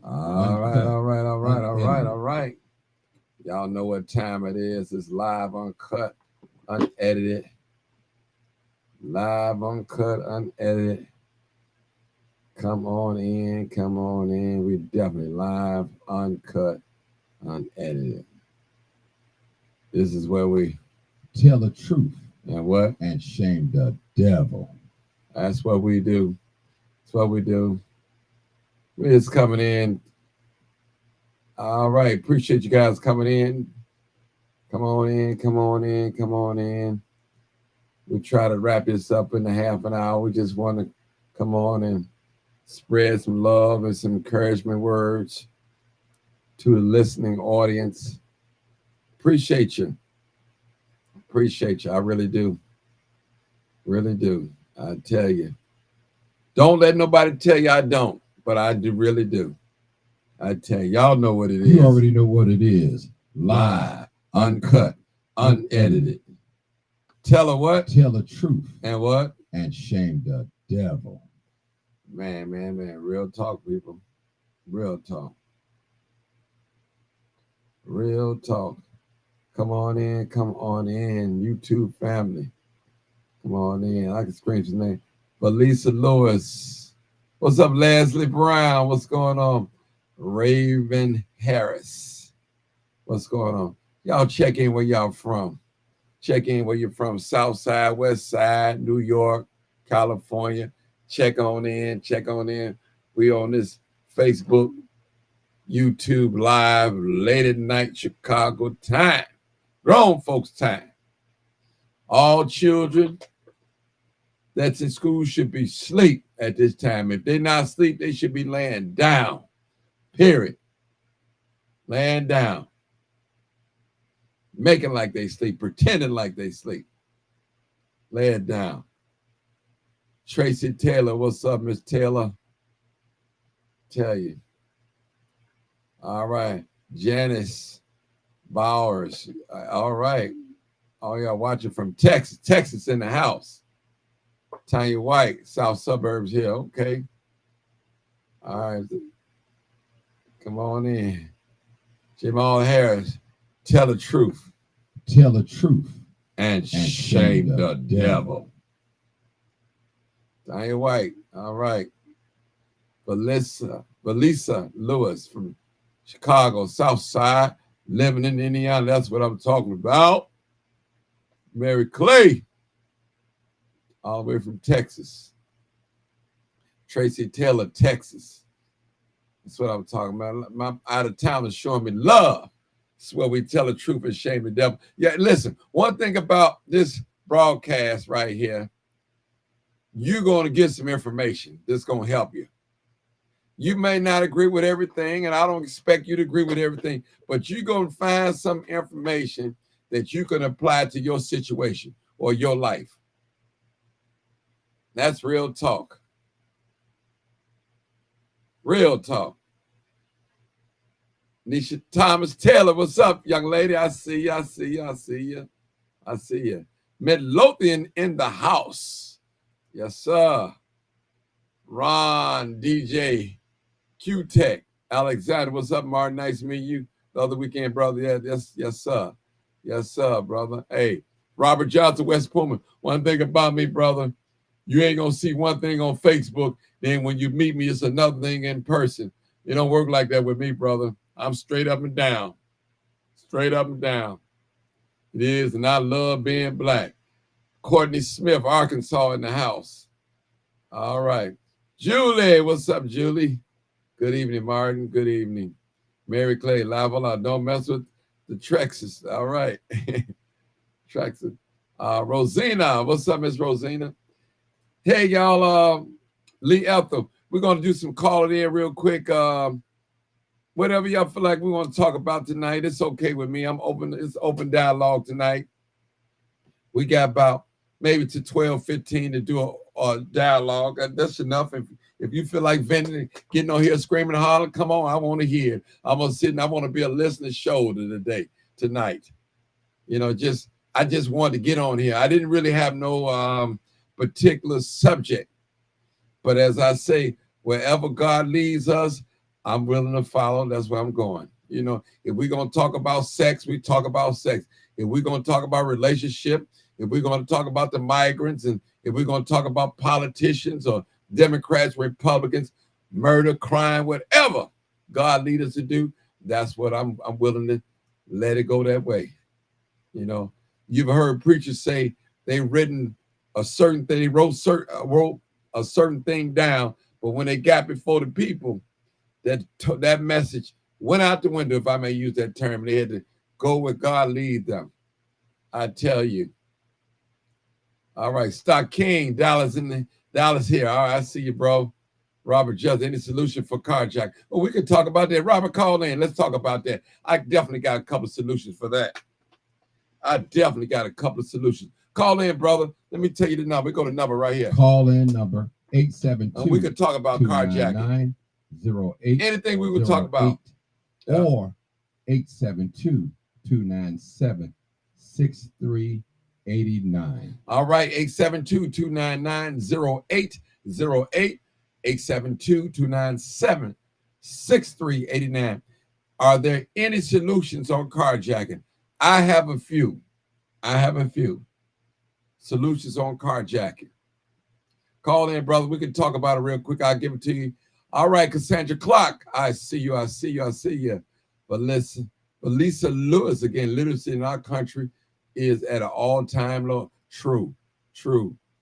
All right, Uncut, all right, all right, all right, all unedited. right. Y'all know what time it is. It's live, uncut, unedited. Live, uncut, unedited. Come on in, come on in. We definitely live, uncut, unedited. This is where we Tell the truth and what? and shame the devil. That's what we do. That's what we do. We're just coming in. All right. Appreciate you guys coming in. Come on in, come on in, come on in. We try to wrap this up in a half an hour. We just want to come on and spread some love and some encouragement words to the listening audience. Appreciate you. Appreciate you. I really do. Really do. I tell you. Don't let nobody tell you I don't, but I do really do. I tell you, y'all know what it You is. already know what it is. Live, Live, uncut, uncut, unedited. unedited. Tell her what Tell the truth and what? and shame the devil. Man, man, man. Real talk, people. Real talk. Real talk. Come on in. Come on in. YouTube family. Come on in. I can scream his name. Felisa Lewis. What's up, Leslie Brown? What's going on? Raven Harris. What's going on? Y'all check in where y'all from. Check in where you're from. South Side, West Side, New York, California. Check on in. Check on in. We on this Facebook, YouTube live, late at night Chicago time. Grown folks time. All children that's in school should be asleep at this time. If they're not asleep, they should be laying down. Period. Laying down. Making like they sleep, pretending like they sleep. Lay it down. Tracy Taylor, what's up, Miss Taylor? Tell you. All right. Janice Bowers. All right. Oh, y'all watching from Texas. Texas in the house. Tanya White, South Suburbs here. Okay. All right. Come on in. Jamal Harris, tell the truth Tell the truth and and shame shame the the devil. devil. Tanya White. All right. Belisa Lewis from Chicago, South Side, living in Indiana. That's what I'm talking about. Mary Clay, all the way from Texas. Tracy Taylor, Texas. That's what I'm talking about. My out of town is showing me love. It's where we tell the truth and shame the devil. Yeah, listen, one thing about this broadcast right here, you're going to get some information that's going to help you. You may not agree with everything, and I don't expect you to agree with everything, but you're going to find some information that you can apply to your situation or your life. That's real talk. Real talk. Nisha Thomas Taylor, what's up, young lady? I see you. I see you. I see you. I see you. Midlothian in the house. Yes, sir. Ron, DJ, Q Tech, Alexander, what's up, Martin? Nice to meet you the other weekend, brother. Yeah, yes, sir. Yes, sir, brother. Hey, Robert Johnson, West Pullman. One thing about me, brother, you ain't gonna see one thing on Facebook. Then when you meet me, it's another thing in person. It don't work like that with me, brother. I'm straight up and down. Straight up and down. It is, and I love being black. Courtney Smith, Arkansas, in the house. All right. Julie, what's up, Julie? Good evening, Martin. Good evening. Mary Clay, Lavala, don't mess with the Trexas. All right. Trexas. Rosina, what's up, Miss Rosina? Hey, y'all, Lee Ethel, we're going to do some calling in real quick. Whatever y'all feel like we want to talk about tonight, it's okay with me. I'm open. It's open dialogue tonight. We got about maybe to 12, 15 to do a dialogue. That's enough. If you feel like venting, getting on here screaming and hollering, come on. I want to hear. I'm gonna sit and I want to be a listening shoulder today, tonight. You know, I just wanted to get on here. I didn't really have no particular subject, but as I say, wherever God leads us, I'm willing to follow. That's where I'm going. You know, if we're going to talk about sex, we talk about sex. If we're going to talk about relationship, if we're going to talk about the migrants, and if we're going to talk about politicians or Democrats, Republicans, murder, crime, whatever God lead us to do, that's what I'm willing to let it go that way. You know, you've heard preachers say they written a certain thing, they wrote a certain thing down, but when they got before the people, that message went out the window, if I may use that term. They had to go where God lead them. I tell you. All right, Stock King, Dallas here. All right, I see you, bro. Robert Just, any solution for carjack? Oh, we could talk about that. Robert, call in. Let's talk about that. I definitely got a couple of solutions for that. I definitely got a couple of solutions. Call in, brother. Let me tell you the number. We go to the number right here. Call in number 872. And we could talk about carjacking. 08 Anything we would talk about. Or 872-297-6389. All right, 872-299-0808. 872-297-6389. Are there any solutions on carjacking? I have a few. Solutions on carjacking. Call in, brother. We can talk about it real quick. I'll give it to you. All right, Cassandra Clark. I see you. But listen, but Lisa Lewis, again, literacy in our country is at an all-time low. True.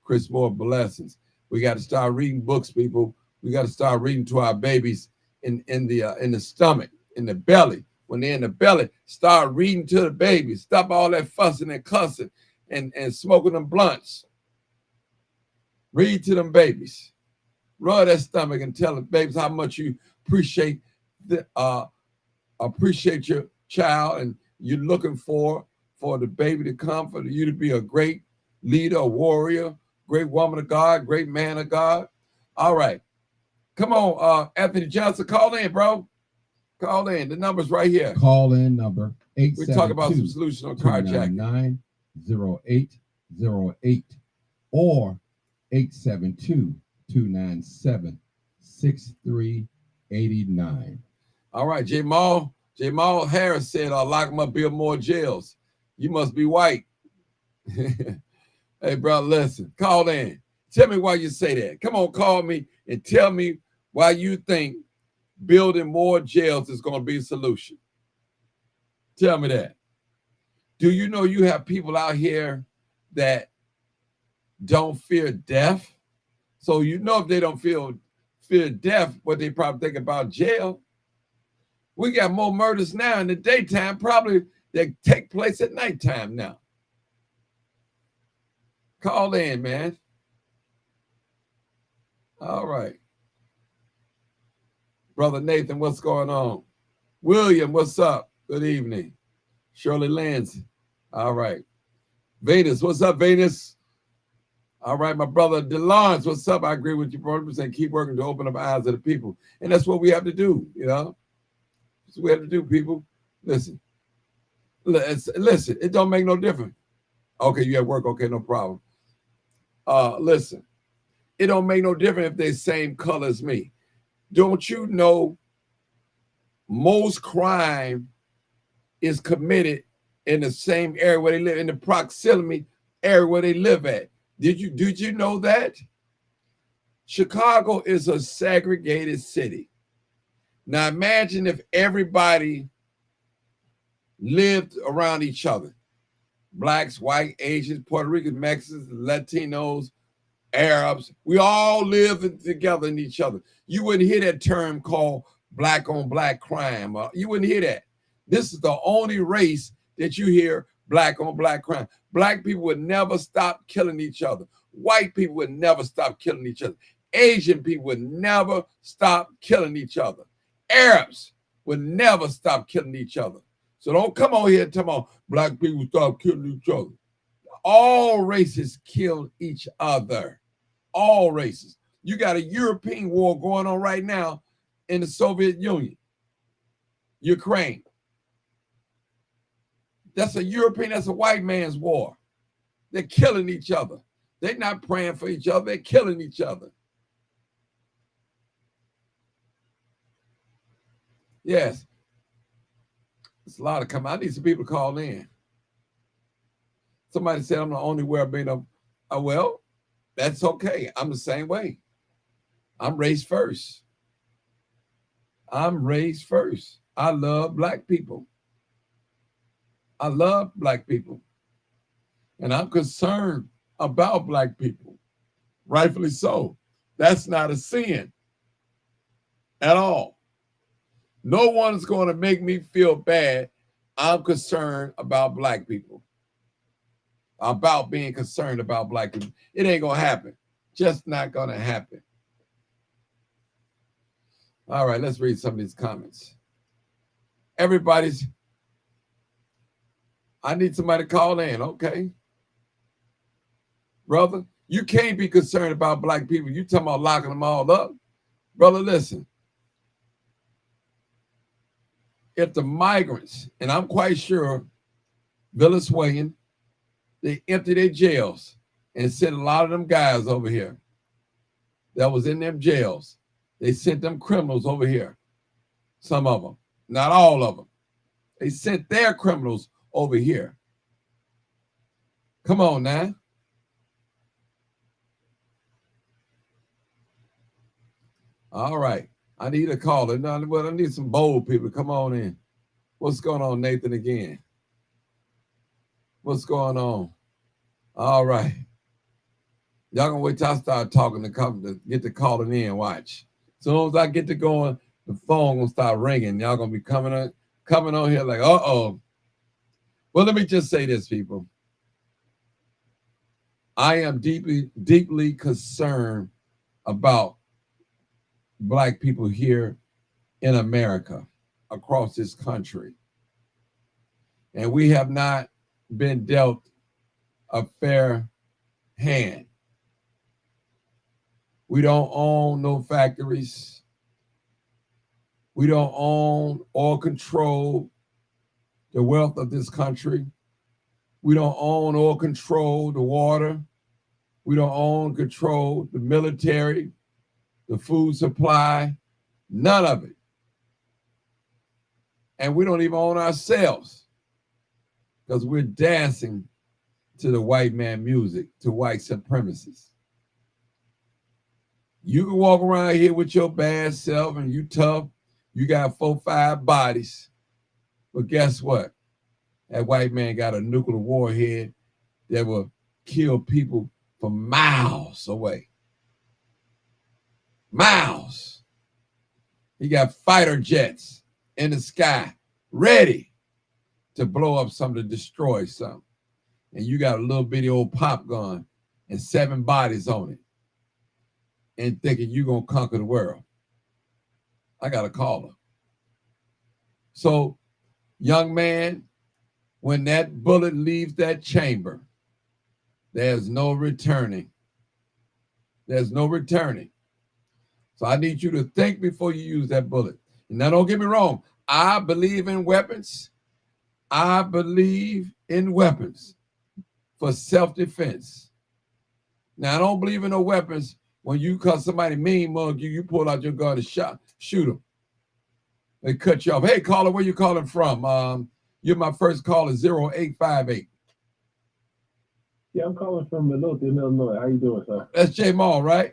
Chris Moore, blessings. We got to start reading books, people. We got to start reading to our babies in the stomach, in the belly. When they're in the belly, start reading to the babies. Stop all that fussing and cussing and smoking them blunts. Read to them babies. Rub that stomach and tell the babies how much you appreciate your child, and you're looking for the baby to come, for you to be a great leader, a warrior, great woman of God, great man of God. All right. Come on, Anthony Johnson, call in, bro. Call in. The number's right here. Call in number 872. We talk about some solutions on carjacking. 0808 or 872-297-6389. All right, Jamal Harris said, lock them up, build more jails. You must be white. Hey, bro, listen, call in. Tell me why you say that. Come on, call me and tell me why you think building more jails is going to be a solution. Tell me that. Do you know you have people out here that don't fear death? So you know if they don't fear death, what they probably think about jail. We got more murders now in the daytime, probably that take place at nighttime now. Call in, man. All right. Brother Nathan, what's going on? William, what's up? Good evening. Shirley Lindsay. All right. Venus, what's up, Venus? All right, my brother DeLawrence, what's up? I agree with you, brother. And keep working to open up eyes of the people. And that's what we have to do, you know? That's what we have to do, people. Listen, it don't make no difference. Okay, you at work, okay, no problem. Listen, it don't make no difference if they're same color as me. Don't you know most crime is committed in the same area where they live, in the proximity area where they live at? Did you know that? Chicago is a segregated city. Now imagine if everybody lived around each other. Blacks, white, Asians, Puerto Ricans, Mexicans, Latinos, Arabs. We all live together in each other. You wouldn't hear that term called black on black crime. You wouldn't hear that. This is the only race that you hear black on black crime. Black people would never stop killing each other. White people would never stop killing each other. Asian people would never stop killing each other. Arabs would never stop killing each other. So don't come on here and tell me black people stop killing each other. All races kill each other. All races. You got a European war going on right now in the Soviet Union. Ukraine. That's a white man's war. They're killing each other. They're not praying for each other. They're killing each other. Yes. It's a lot of coming. I need some people to call in. Somebody said I'm the only way I've been up. Well, that's okay. I'm the same way. I'm raised first. I'm raised first. I love black people. I love black people. And I'm concerned about black people. Rightfully so. That's not a sin at all. No one's going to make me feel bad. I'm concerned about black people. About being concerned about black people. It ain't going to happen. Just not going to happen. All right, let's read some of these comments. I need somebody to call in, okay? Brother, you can't be concerned about black people. You talking about locking them all up? Brother, listen. If the migrants, and I'm quite sure Venezuelan, they empty their jails and sent a lot of them guys over here that was in them jails. They sent them criminals over here. Some of them, not all of them. They sent their criminals over here. Come on now. All right. I need a caller. Well, I need some bold people. Come on in. What's going on, Nathan, again? What's going on? All right. Y'all gonna wait till I start talking to come to get to calling in. Watch. As soon as I get to going, the phone gonna start ringing. Y'all gonna be coming on here like, uh-oh. Well, let me just say this, people. I am deeply concerned about black people here in America, across this country. And we have not been dealt a fair hand. We don't own no factories. We don't own or control the wealth of this country. We don't own or control the water. We don't own, control the military, the food supply, none of it. And we don't even own ourselves because we're dancing to the white man music, to white supremacists. You can walk around here with your bad self and you tough. You got 4, 5 bodies. But guess what? That white man got a nuclear warhead that will kill people from miles away. Miles. He got fighter jets in the sky ready to blow up something, to destroy something. And you got a little bitty old pop gun and 7 bodies on it and thinking you're going to conquer the world. I got a caller. So, young man, when that bullet leaves that chamber, there's no returning. There's no returning. So I need you to think before you use that bullet. And now don't get me wrong. I believe in weapons. I believe in weapons for self-defense. Now, I don't believe in no weapons when you cause somebody mean mug you, you pull out your gun and shoot them. They cut you off. Hey, caller, where you calling from? You're my first caller, 0858. Yeah, I'm calling from Midlothian, Illinois. How you doing, sir? That's J Mall, right?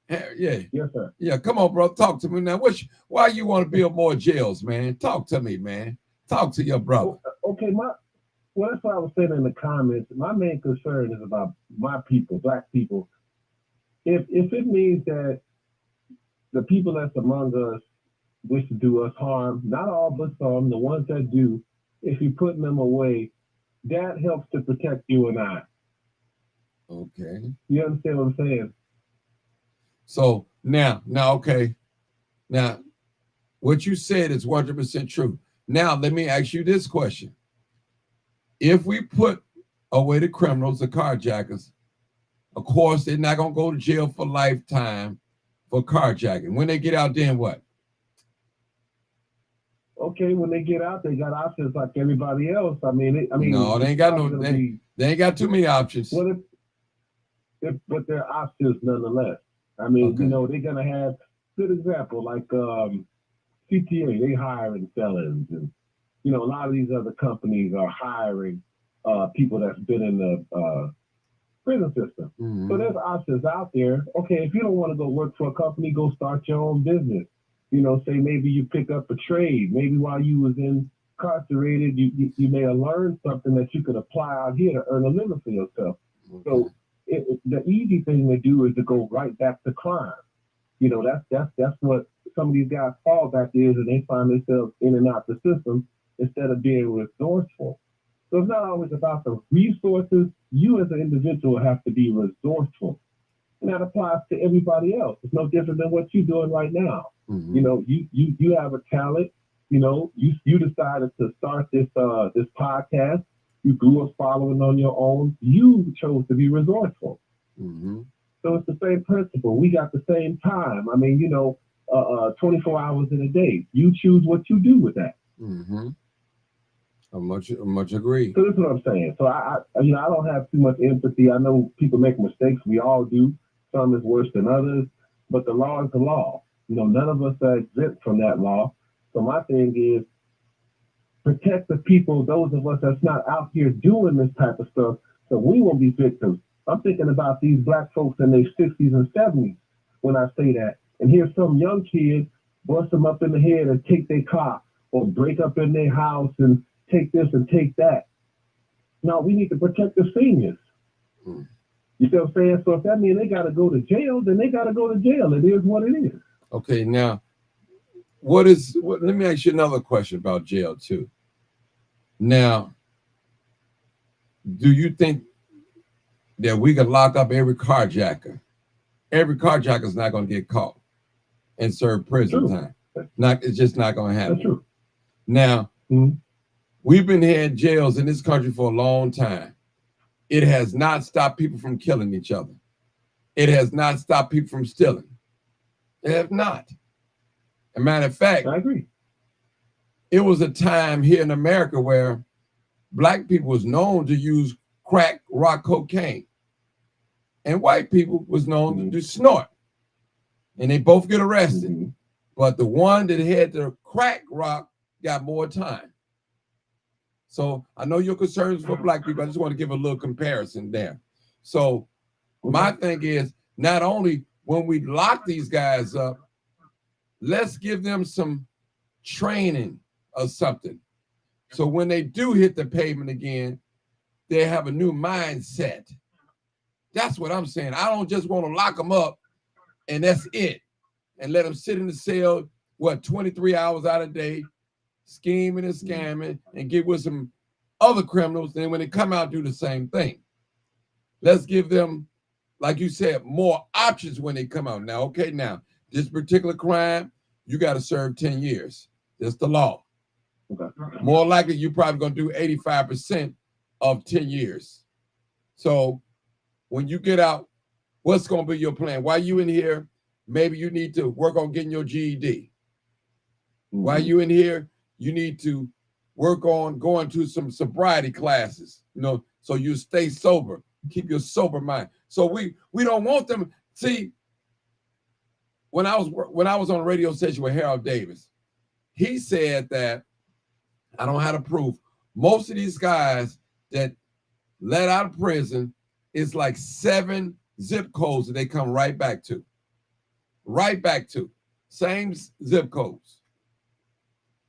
Yeah. Yes, sir. Yeah, come on, bro. Talk to me now. Why you want to build more jails, man? Talk to me, man. Talk to your brother. Okay, that's what I was saying in the comments. My main concern is about my people, black people. If it means that the people that's among us wish to do us harm, not all but some, the ones that do, if you're putting them away, that helps to protect you and I. Okay. You understand what I'm saying? So now, okay. Now, what you said is 100% true. Now, let me ask you this question. If we put away the criminals, the carjackers, of course, they're not going to go to jail for lifetime for carjacking. When they get out, then what? Okay, when they get out, they got options like everybody else. I mean, no, they ain't got they ain't got too many options. Well, but they're options nonetheless. I mean, okay. You know, they're gonna have good example like CTA, they hiring felons, and a lot of these other companies are hiring people that's been in the prison system. Mhm. So there's options out there. Okay, if you don't want to go work for a company, go start your own business. Say maybe you pick up a trade. Maybe while you was incarcerated, you may have learned something that you could apply out here to earn a living for yourself. Okay. So the easy thing to do is to go right back to crime. That's what some of these guys fall back is, and they find themselves in and out the system instead of being resourceful. So it's not always about the resources. You as an individual have to be resourceful. And that applies to everybody else. It's no different than what you're doing right now. Mhm. You have a talent. You decided to start this podcast. You grew a following on your own. You chose to be resourceful. Mhm. So it's the same principle. We got the same time. 24 hours in a day. You choose what you do with that. Mhm. I much agree. So that's what I'm saying. So I don't have too much empathy. I know people make mistakes. We all do. Some is worse than others, but the law is the law. None of us are exempt from that law. So my thing is protect the people, those of us that's not out here doing this type of stuff, so we won't be victims. I'm thinking about these black folks in their 60s and 70s when I say that. And here's some young kid bust them up in the head and take their car, or break up in their house and take this and take that. No, we need to protect the seniors. Mm. You see what I'm saying? So if that means they got to go to jail, then they got to go to jail. It is what it is. Okay, now, let me ask you another question about jail too. Now, do you think that we could lock up every carjacker? Every carjacker is not going to get caught and serve prison time. It's just not going to happen. That's true. Now, we've been here in jails in this country for a long time. It has not stopped people from killing each other. It has not stopped people from stealing. It has not. As a matter of fact, I agree. It was a time here in America where black people was known to use crack, rock, cocaine, and white people was known to do snort, and they both get arrested. But the one that had the crack rock got more time. So I know your concerns for black people. I just want to give a little comparison there. So my thing is, not only when we lock these guys up, let's give them some training or something. So when they do hit the pavement again, they have a new mindset. That's what I'm saying. I don't just want to lock them up and that's it, and let them sit in the cell, 23 hours out of the day, scheming and scamming, and get with some other criminals. Then when they come out, do the same thing. Let's give them, like you said, more options when they come out. Now, okay, now, this particular crime, you got to serve 10 years. That's the law. Okay. More likely, you're probably going to do 85% of 10 years. So when you get out, what's going to be your plan? While you in here, maybe you need to work on getting your GED. While you in here, you need to work on going to some sobriety classes, so you stay sober, keep your sober mind. So we don't want them. See, when I was on a radio station with Harold Davis, he said that, I don't have to prove, most of these guys that let out of prison, it's like 7 zip codes that they come right back to. Same zip codes.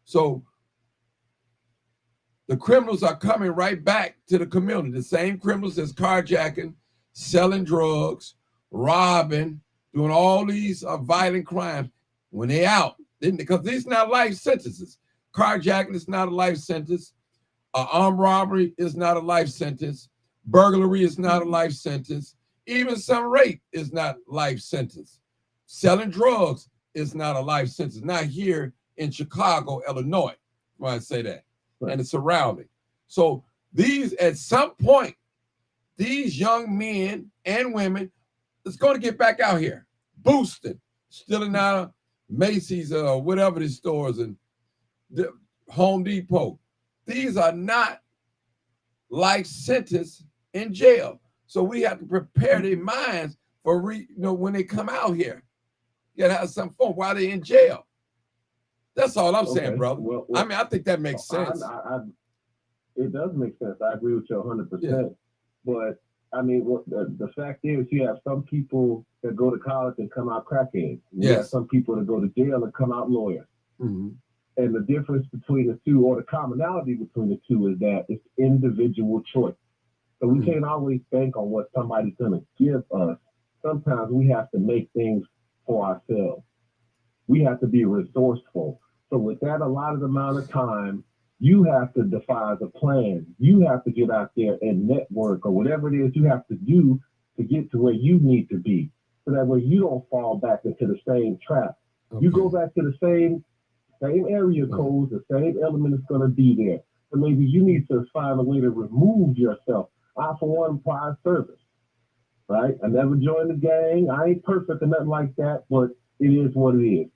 So the criminals are coming right back to the community. The same criminals that's carjacking, selling drugs, robbing, doing all these violent crimes. When they out, because these not life sentences. Carjacking is not a life sentence. Armed robbery is not a life sentence. Burglary is not a life sentence. Even some rape is not life sentence. Selling drugs is not a life sentence. Not here in Chicago, Illinois, when I say that, and the surrounding. So these, at some point, these young men and women is going to get back out here, boosted, stealing out of Macy's or whatever the stores and the Home Depot. These are not life sentence in jail. So we have to prepare their minds for when they come out here. You gotta have some fun while they're in jail. That's all I'm saying, Okay. brother. Well, I mean, I think that makes sense. It does make sense. I agree with you 100%. Yeah. But I mean, what the fact is, you have some people that go to college and come out crackheads. You have Yes. some people that go to jail and come out lawyers. hmm And the difference between the two, or the commonality between the two, is that it's individual choice. So we can't always bank on what somebody's going to give us. Sometimes we have to make things for ourselves. We have to be resourceful. So with that allotted amount of time, you have to devise a plan. You have to get out there and network, or whatever it is you have to do to get to where you need to be. So that way you don't fall back into the same trap. Okay. You go back to the same area codes, the same element is going to be there. So maybe you need to find a way to remove yourself. I, for one, pride service, right? I never joined the gang. I ain't perfect or nothing like that, but it is what it is.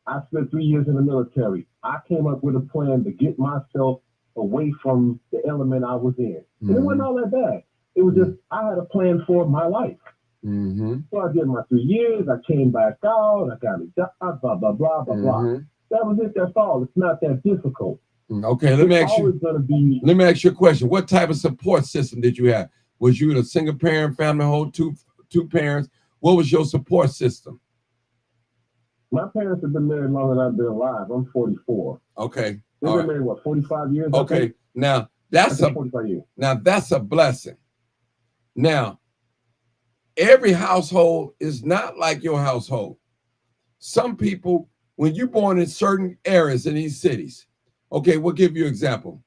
I spent 3 years in the military. I came up with a plan to get myself away from the element I was in. And it wasn't all that bad. It was just, I had a plan for my life. So I did my 3 years. I came back out. I got a job, blah, blah, blah, blah, blah. That was it. That's all. It's not that difficult. Okay, let me ask you. Let me ask you a question. What type of support system did you have? Was you in a single parent family, hold two parents? What was your support system? My parents have been married longer than I've been alive. I'm 44. Okay. They've been married, what, 45 years? Okay. Now that's 45 years. Now that's a blessing. Now, every household is not like your household. Some people, when you're born in certain areas in these cities, okay, we'll give you an example.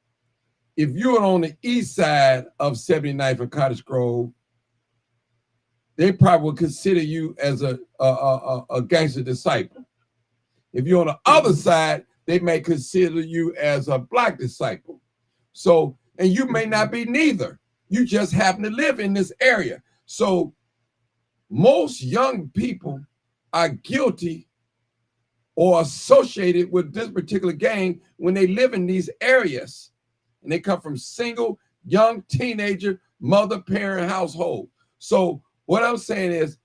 If you're on the east side of 79th and Cottage Grove, they probably will consider you as a gangster disciple. If you're on the other side, they may consider you as a black disciple. So, and you may not be neither. You just happen to live in this area. So most young people are guilty or associated with this particular gang when they live in these areas. And they come from single, young, teenager, mother, parent household. So what I'm saying is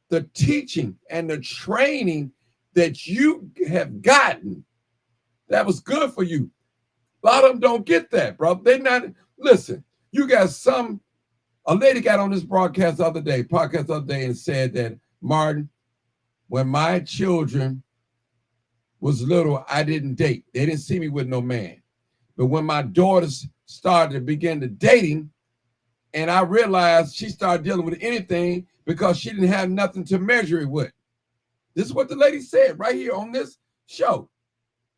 the teaching and the training that you have gotten, that was good for you. A lot of them don't get that, bro. They not, listen, you got a lady got on this podcast the other day and said that, Martin, when my children was little, I didn't date. They didn't see me with no man. But when my daughters started to begin to dating, and I realized she started dealing with anything because she didn't have nothing to measure it with. This is what the lady said right here on this show.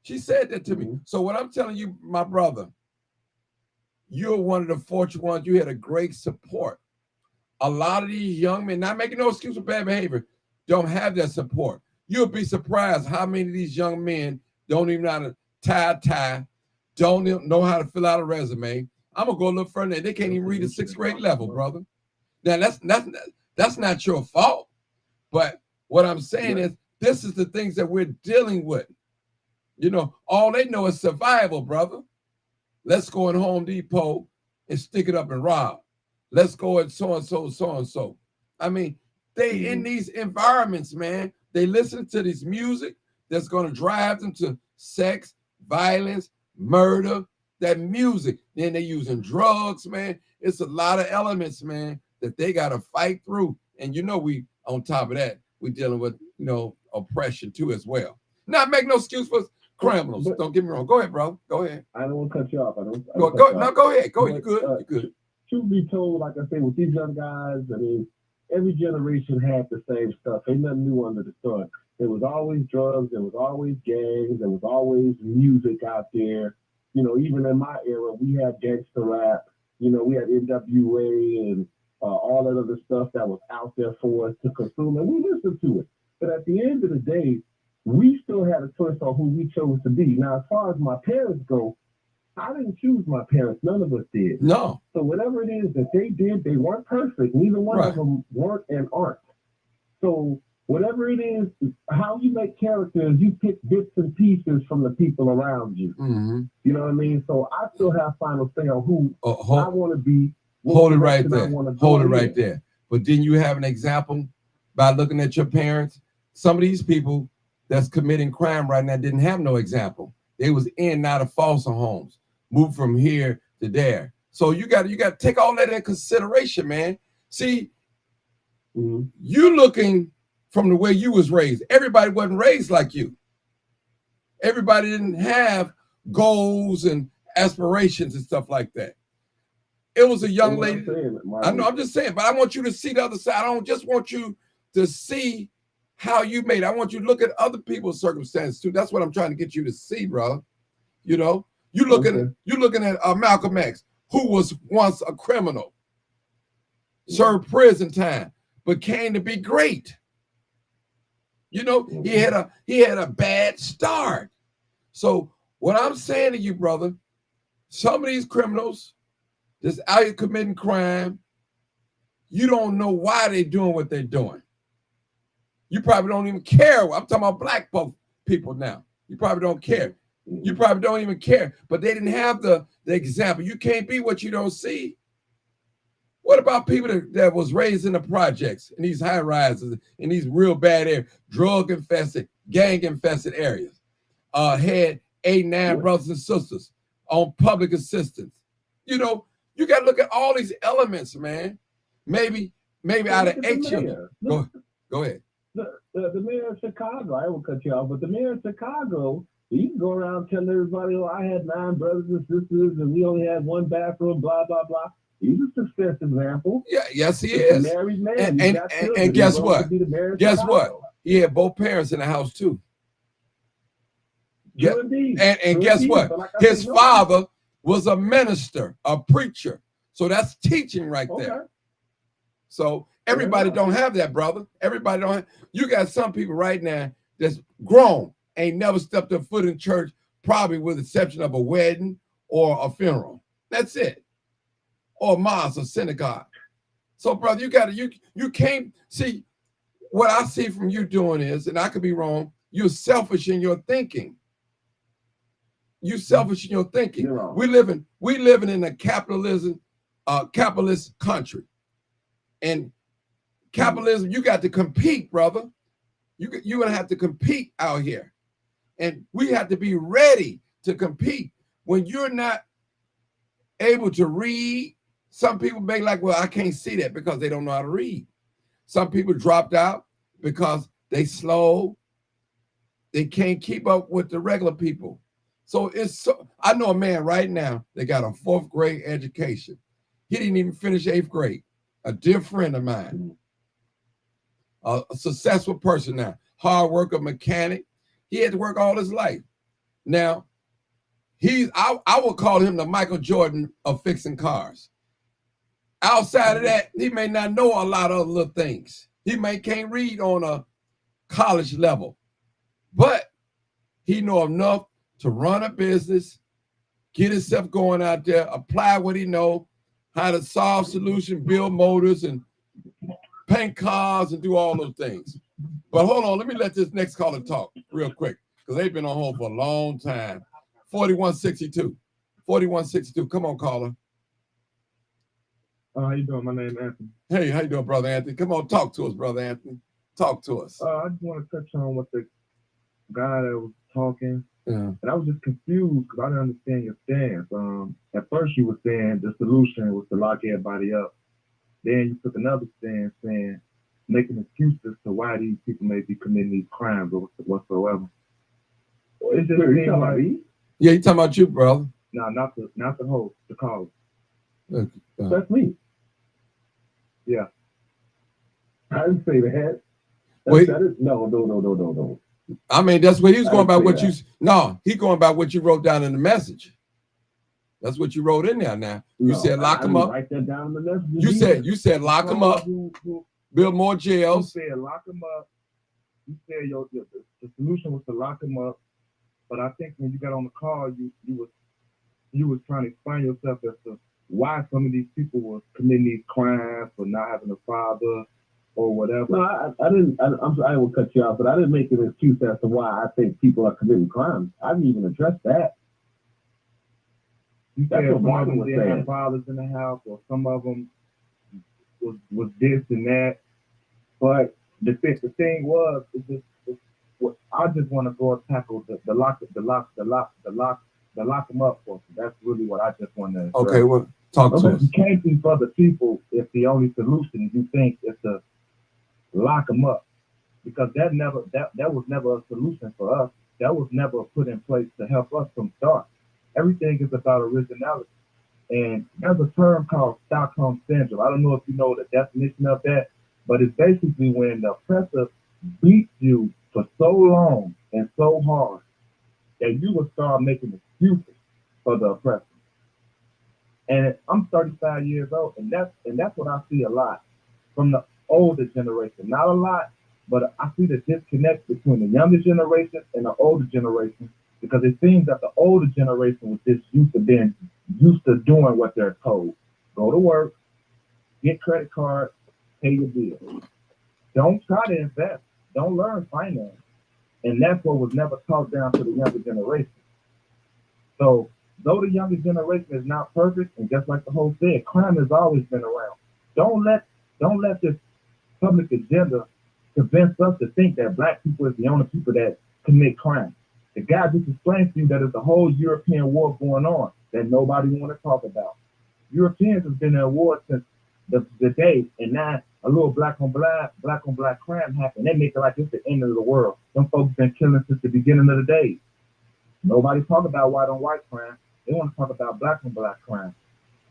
She said that to me. So what I'm telling you, my brother, you're one of the fortunate ones. You had a great support. A lot of these young men, not making no excuse for bad behavior, don't have that support. You'll be surprised how many of these young men don't even know how to tie a tie, don't know how to fill out a resume. I'm gonna go a little further. They can't even read the 6th grade level, brother. Now that's not your fault. But what I'm saying is, this is the things that we're dealing with. You know, all they know is survival, brother. Let's go in Home Depot and stick it up and rob. Let's go at so and so, so and so. I mean, they in these environments, man. They listen to this music that's going to drive them to sex, violence, murder. That music. Then they using drugs, man. It's a lot of elements, man, that they got to fight through. And you know, we on top of that, we dealing with, you know, oppression too as well. Not make no excuse for criminals. Don't get me wrong. Go ahead, bro. Go ahead. I don't want to cut you off. Go ahead. Go ahead. You good. You good. Truth be told, like I say, with these young guys, I mean, every generation had the same stuff. Ain't nothing new under the sun. There was always drugs. There was always gangs. There was always music out there. You know, even in my era, we had gangster rap. You know, we had NWA and all that other stuff that was out there for us to consume, and we listened to it. But at the end of the day, we still had a choice on who we chose to be. Now, as far as my parents go, I didn't choose my parents. None of us did. No. So whatever it is that they did, they weren't perfect. Neither one of them weren't and aren't. So whatever it is, how you make characters, you pick bits and pieces from the people around you. You know what I mean? So I still have final say on who I want to be. Hold it right there. Hold it right there. But didn't you have an example by looking at your parents? Some of these people that's committing crime right now didn't have no example. They was in and out of foster homes, moved from here to there. So you got to take all that in consideration, man. See, you looking from the way you was raised. Everybody wasn't raised like you. Everybody didn't have goals and aspirations and stuff like that. It was a young lady. I know, I'm just saying, but I want you to see the other side. I don't just want you to see how you made it. I want you to look at other people's circumstances too. That's what I'm trying to get you to see, brother. You know, you're looking at Malcolm X, who was once a criminal, served prison time, but came to be great. You know, he had a bad start. So what I'm saying to you, brother, some of these criminals that's out here committing crime, you don't know why they're doing what they're doing. You probably don't even care. I'm talking about black people now. You probably don't care. You probably don't even care. But they didn't have the example. You can't be what you don't see. What about people that was raised in the projects, in these high rises, in these real bad areas, drug-infested, gang-infested areas, had 8, 9 brothers and sisters on public assistance? You know, you got to look at all these elements, man. Maybe out of 8 children. Go ahead. The mayor of Chicago, I will cut you off, but the mayor of Chicago, he can go around telling everybody, oh, I had 9 brothers and sisters, and we only had 1 bathroom, blah, blah, blah. He's a success example. Yeah, yes, he is. A married man. And guess what? Guess what? He had both parents in the house too. Yeah. And guess what? Like his father was a minister, a preacher. So that's teaching right there. So everybody don't have that, brother. Everybody don't have. You got some people right now that's grown, ain't never stepped a foot in church, probably with the exception of a wedding or a funeral. That's it. Or mosque or synagogue. So, brother, you can't see what I see from you doing is, and I could be wrong, you're selfish in your thinking. You're selfish in your thinking. We living in a capitalist country. And capitalism, you got to compete, brother. You're gonna have to compete out here. And we have to be ready to compete. When you're not able to read, some people may like, well, I can't see that because they don't know how to read. Some people dropped out because they slow. They can't keep up with the regular people. So I know a man right now that got a 4th grade education. He didn't even finish 8th grade. A dear friend of mine, a successful person now, hard worker, mechanic. He had to work all his life. Now, I would call him the Michael Jordan of fixing cars. Outside of that, he may not know a lot of other little things. He can't read on a college level, but he know enough to run a business, get himself going out there, apply what he know, how to solve solution, build motors and paint cars and do all those things. But hold on, let me let this next caller talk real quick because they've been on hold for a long time. 4162. 4162. Come on, caller. How you doing? My name is Anthony. Hey, how you doing, Brother Anthony? Come on, talk to us, Brother Anthony. Talk to us. I just want to touch on what the guy that was talking. Yeah. And I was just confused because I didn't understand your stance. At first you were saying the solution was to lock everybody up. Then you took another stance saying making excuses to why these people may be committing these crimes or whatsoever. Well, it's just yeah, you talking about you, brother? No, not the host, the caller. That's me. Yeah. I didn't say that. Wait. No. I mean, that's what he was going about. He's going about what you wrote down in the message. That's what you wrote in there. Now you said lock them up. Write that down in the message. You said lock them up. Build more jails. You said lock them up. You said the solution was to lock them up. But I think when you got on the call, you was trying to explain yourself as to why some of these people were committing these crimes for not having a father or whatever. No, I didn't. I'm sorry, I will cut you off, but I didn't make an excuse as to why I think people are committing crimes. I didn't even address that. You said some of them didn't have fathers in the house, or some of them was this and that. But the thing was, I just want to go and tackle the lock them up portion. That's really what I just want to address. Okay, well, talk to us. You can't be for the people if the only solution you think is to lock them up, because that was never a solution for us. That was never put in place to help us from start. Everything is about originality. And there's a term called Stockholm syndrome. I don't know if you know the definition of that, but it's basically when the oppressor beats you for so long and so hard that you will start making excuses for the oppressor. And I'm 35 years old, and that's what I see a lot from the older generation. Not a lot, but I see the disconnect between the younger generation and the older generation, because it seems that the older generation was just used to doing what they're told. Go to work, get credit cards, pay your bills. Don't try to invest. Don't learn finance. And that's what was never taught down to the younger generation. So though the younger generation is not perfect, and just like the whole said, crime has always been around. Don't let this public agenda convince us to think that black people is the only people that commit crime. The guy just explained to you that there's a whole European war going on that nobody want to talk about. Europeans have been at war since the day, and now a little black on black crime happened. They make it like it's the end of the world. Them folks been killing since the beginning of the day. Nobody talk about white on white crime. They want to talk about black on black crime.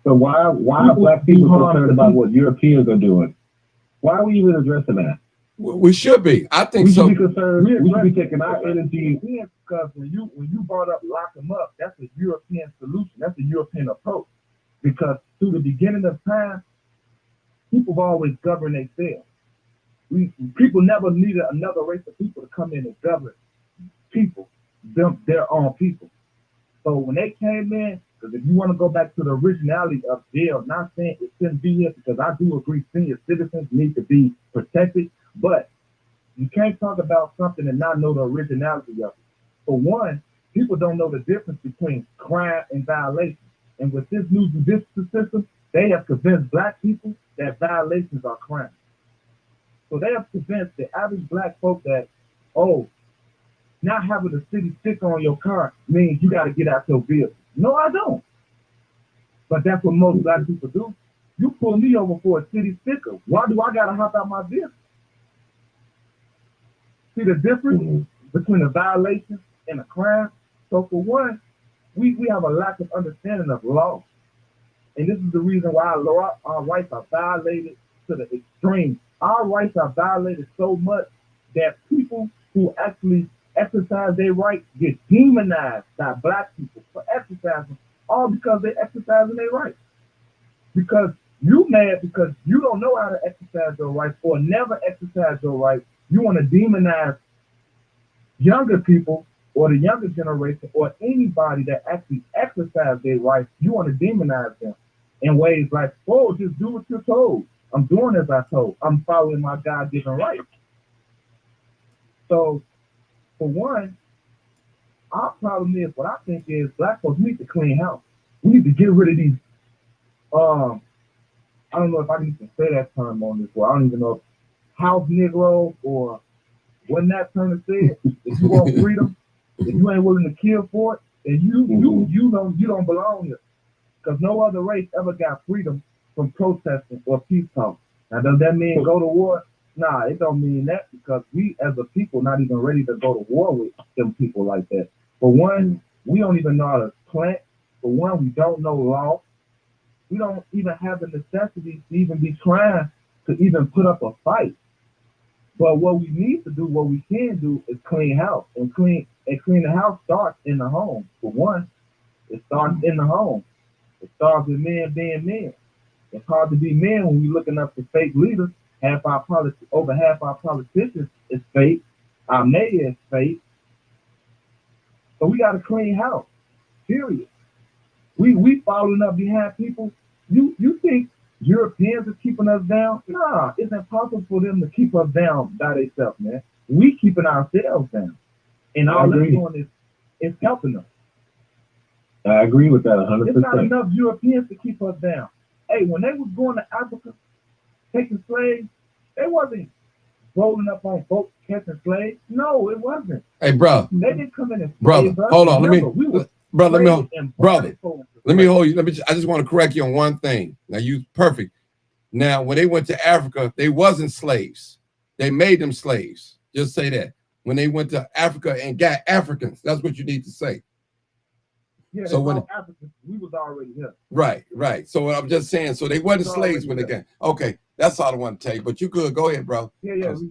So why are black people concerned about what Europeans are doing? Why are we even addressing that? We should be. I think We so. should be concerned. We should be taking our energy. Because when you brought up lock them up, that's a European solution. That's a European approach. Because through the beginning of time, people have always governed themselves. People never needed another race of people to come in and govern people, their own people. So when they came in, because if you want to go back to the originality of jail, not saying it shouldn't be here, because I do agree senior citizens need to be protected, but you can't talk about something and not know the originality of it. For one, people don't know the difference between crime and violation. And with this new judicial system, they have convinced black people that violations are crime. So they have convinced the average black folk that, oh, not having the city sticker on your car means you got to get out your vehicle. No, I don't. But that's what most black people do. You pull me over for a city sticker. Why do I got to hop out my vehicle? See the difference between a violation and a crime? So for one, we have a lack of understanding of law. And this is the reason why our rights are violated to the extreme. Our rights are violated so much that people who actually exercise their rights get demonized by black people for exercising, all because they're exercising their rights. Because you mad because you don't know how to exercise your rights or never exercise your rights. You want to demonize younger people or the younger generation or anybody that actually exercise their rights. You want to demonize them in ways like, oh, just do what you're told. I'm doing as I told. I'm following my God-given rights. So, for one, our problem is, what I think is, black folks need to clean house. We need to get rid of these, I don't know if I can even say that term on this, or I don't even know if house Negro or what that term is said. If you want freedom, if you ain't willing to kill for it, then you don't belong here. Because no other race ever got freedom from protesting or peace talk. Now, does that mean go to war? Nah, it don't mean that, because we as a people not even ready to go to war with them people like that. For one, we don't even know how to plant. For one, we don't know law. We don't even have the necessity to even be trying to even put up a fight. But what we need to do, what we can do, is clean house. And clean the house starts in the home. For one, it starts in the home. It starts with men being men. It's hard to be men when we're looking up to fake leaders. Over half our politicians is fake. Our mayor is fake. So we got a clean house. Period. We following up behind people. You think Europeans are keeping us down? Nah, it's impossible for them to keep us down by themselves, man. We keeping ourselves down. And all they're doing is helping us. I agree with that 100%. It's not enough Europeans to keep us down. Hey, when they was going to Africa, taking slaves, they wasn't rolling up on boats catching slaves? No, it wasn't. Hey, bro. They didn't come in and Brother, slave us. hold on. Remember, we were Brother, let me traded and brother. bonded Let me hold you. I just want to correct you on one thing. Now you perfect. Now, when they went to Africa, they wasn't slaves. They made them slaves. Just say that. When they went to Africa and got Africans, that's what you need to say. Yeah, so when Africans, we was already here. Right. So I'm just saying, so they wasn't slaves when they came. Okay, that's all I want to tell you. But you could go ahead, bro. Yeah, we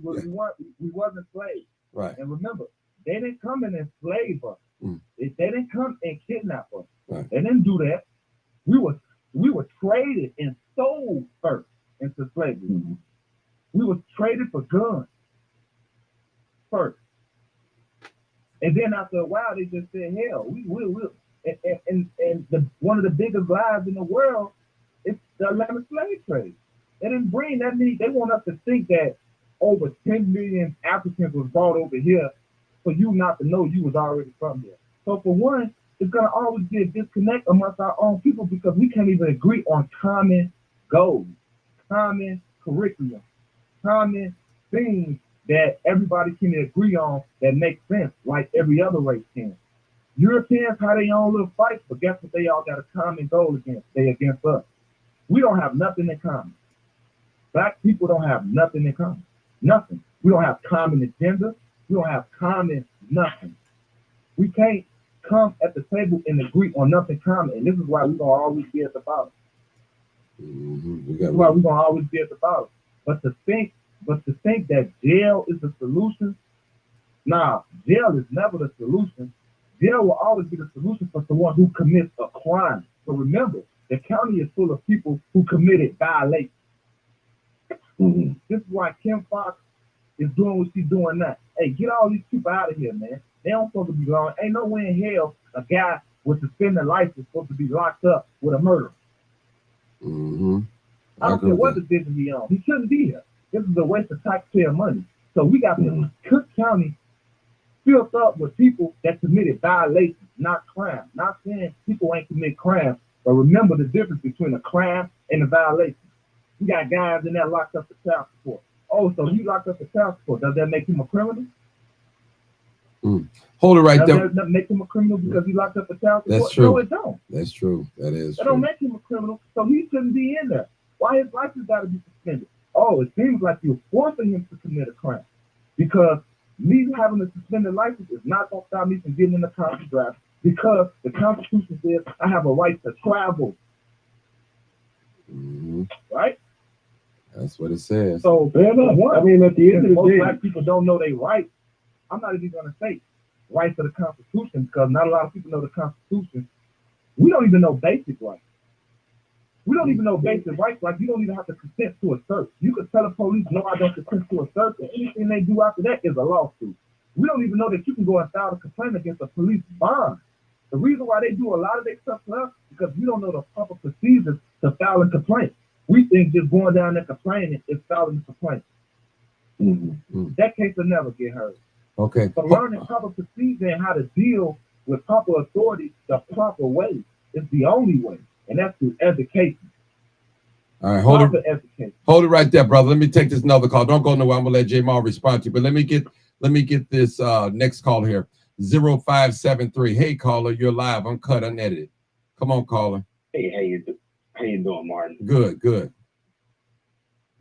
wasn't slaves. Right. And remember, they didn't come and enslave us. They didn't come and kidnap us. Right. They didn't do that. We were traded and sold first into slavery. Mm-hmm. We were traded for guns first. And then after a while, they just said, hell, we will. And one of the biggest lies in the world is the Atlanta slave trade. They didn't bring that many. They want us to think that over 10 million Africans was brought over here for you not to know you was already from here. So for one, it's going to always be a disconnect amongst our own people because we can't even agree on common goals, common curriculum, common things that everybody can agree on that make sense, like every other race can. Europeans have their own little fights, but guess what? They all got a common goal against. They against us. We don't have nothing in common. Black people don't have nothing in common. Nothing. We don't have common agenda. We don't have common nothing. We can't come at the table and agree on nothing common. And this is why we're going to always be at the bottom. Mm-hmm. This is why we're going to always be at the bottom. But to think that jail is the solution, nah, jail is never the solution. Jail will always be the solution for someone who commits a crime. So remember, the county is full of people who committed violations. Mm-hmm. This is why Kim Fox is doing what she's doing now. Hey, get all these people out of here, man. They don't supposed to be gone. Ain't no way in hell a guy with suspended license is supposed to be locked up with a murder. Mm-hmm. I don't care what division he on. He shouldn't be here. This is a waste of taxpayer money. So we got Cook County filled up with people that committed violations, not crime. Not saying people ain't commit crime, but remember the difference between a crime and a violation. We got guys in there locked up for child support. Oh, so he locked up for child support. Does that make him a criminal? Hold it right there. Does that make him a criminal because he locked up for child support? That's true. No, it don't. That's true. That is That true. don't make him a criminal, so he shouldn't be in there. Why his license got to be suspended? Oh, it seems like you're forcing him to commit a crime. Because me having a suspended license is not going to stop me from getting in the car to drive. Because the Constitution says I have a right to travel. Mm-hmm. Right? That's what it says. So, fair enough. One, I mean, at the end of the most day, black people don't know their rights. I'm not even going to say rights to the Constitution because not a lot of people know the Constitution. We don't even know basic rights. We don't even know basic rights. Like, you don't even have to consent to a search. You could tell the police, no, I don't consent to a search, and anything they do after that is a lawsuit. We don't even know that you can go and file a complaint against a police bond. The reason why they do a lot of their stuff to us is because we don't know the proper procedures to file a complaint. We think just going down there complaining is filing a complaint. Mm-hmm. That case will never get heard. Okay. So learning proper procedure and how to deal with proper authority the proper way is the only way. And that's through education. All right, hold it right there, brother. Let me take this another call. Don't go nowhere. I'm gonna let J Mal respond to you. But let me get this next call here. 0573. Hey caller, you're live, uncut, unedited. Come on, caller. Hey, how you doing, Martin? Good.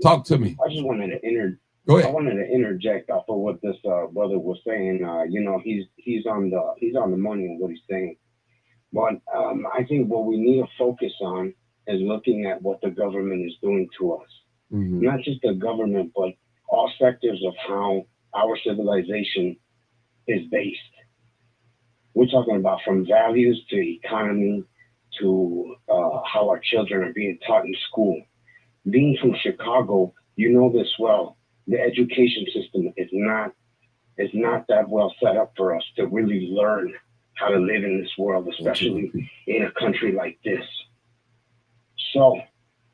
Talk to me. I just wanted to Go ahead. I wanted to interject off of what this brother was saying. He's on the money in what he's saying. But I think what we need to focus on is looking at what the government is doing to us. Mm-hmm. Not just the government, but all sectors of how our civilization is based. We're talking about from values to economy to how our children are being taught in school. Being from Chicago, you know this well. The education system is not that well set up for us to really learn how to live in this world, especially in a country like this. So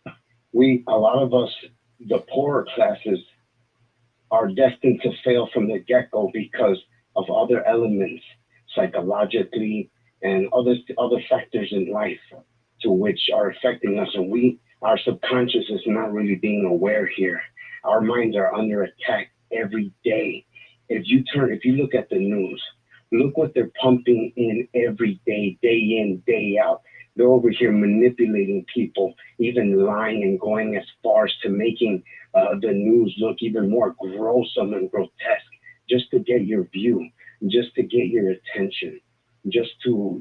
a lot of us, the poorer classes, are destined to fail from the get-go because of other elements, psychologically and other factors in life to which are affecting us. And our subconscious is not really being aware here. Our minds are under attack every day. If you look at the news, look what they're pumping in every day, day in, day out. They're over here manipulating people, even lying and going as far as to making the news look even more gruesome and grotesque, just to get your view, just to get your attention, just to,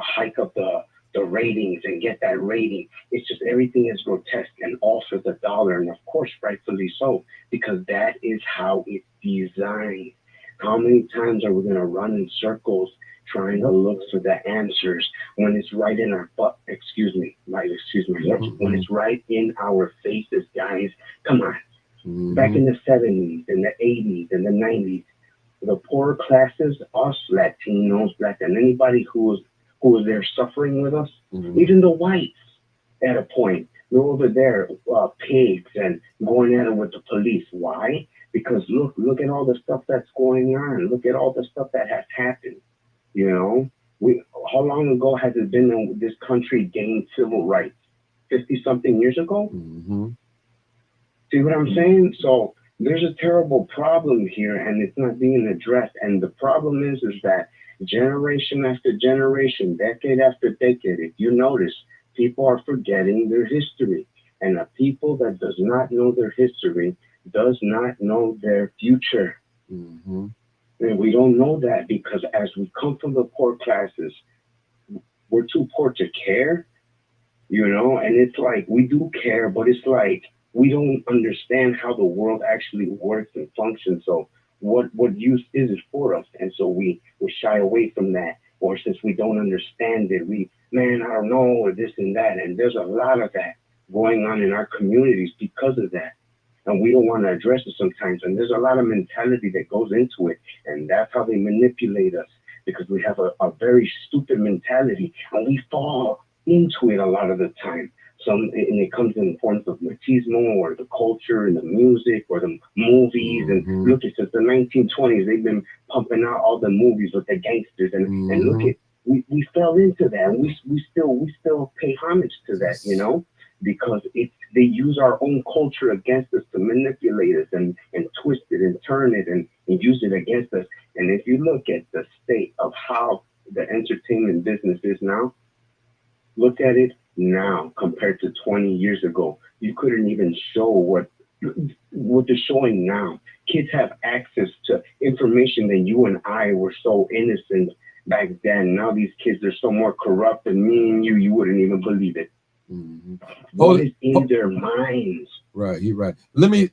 hike up the ratings and get that rating. It's just everything is grotesque and all for the dollar. And of course, rightfully so, because that is how it's designed. How many times are we going to run in circles trying to look for the answers when it's right in our butt? Excuse me, when it's right in our faces, guys. Come on. Mm-hmm. Back in the 70s, in the 80s, and the 90s, the poorer classes, us Latinos, Black, and anybody who was there suffering with us, even the whites at a point, they're over there, pigs and going at it with the police. Why? Because look at all the stuff that's going on. Look at all the stuff that has happened. How long ago has it been that this country gained civil rights? 50-something years ago? Mm-hmm. See what I'm saying? So there's a terrible problem here, and it's not being addressed. And the problem is that generation after generation, decade after decade, if you notice, people are forgetting their history. And a people that does not know their history does not know their future. Mm-hmm. And we don't know that because as we come from the poor classes, we're too poor to care, and it's like we do care, but it's like we don't understand how the world actually works and functions. So what use is it for us? And so we shy away from that. Or since we don't understand it, I don't know, or this and that. And there's a lot of that going on in our communities because of that. And we don't want to address it sometimes. And there's a lot of mentality that goes into it. And that's how they manipulate us, because we have a very stupid mentality and we fall into it a lot of the time. And it comes in forms of machismo or the culture and the music or the movies. And look, since the 1920s, they've been pumping out all the movies with the gangsters. And look at, we fell into that. And we still pay homage to that, because they use our own culture against us to manipulate us and twist it and turn it and use it against us. And if you look at the state of how the entertainment business is now, look at it now compared to 20 years ago. You couldn't even show what they're showing now. Kids have access to information that you and I were so innocent back then. Now these kids are so more corrupt than me and you wouldn't even believe it. Mm-hmm. What is in their minds? Right, you're right.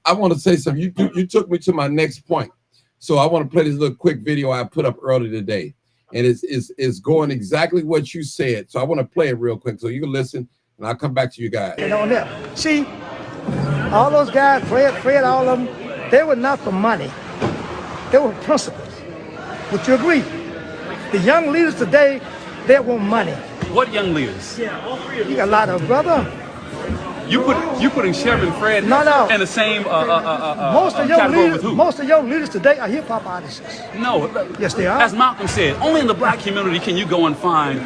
I want to say something. You took me to my next point. So I want to play this little quick video I put up earlier today. And it's going exactly what you said. So I want to play it real quick so you can listen, and I'll come back to you guys. And on there, see, all those guys, Fred, all of them, they were not for money. They were principles. Would you agree? The young leaders today, they want money. What young leaders? You got a lot of brother. You putting Sheriff and Fred in the same category with who? Most of your leaders today are hip hop artists. No. Yes, they are. As Malcolm said, only in the black community can you go and find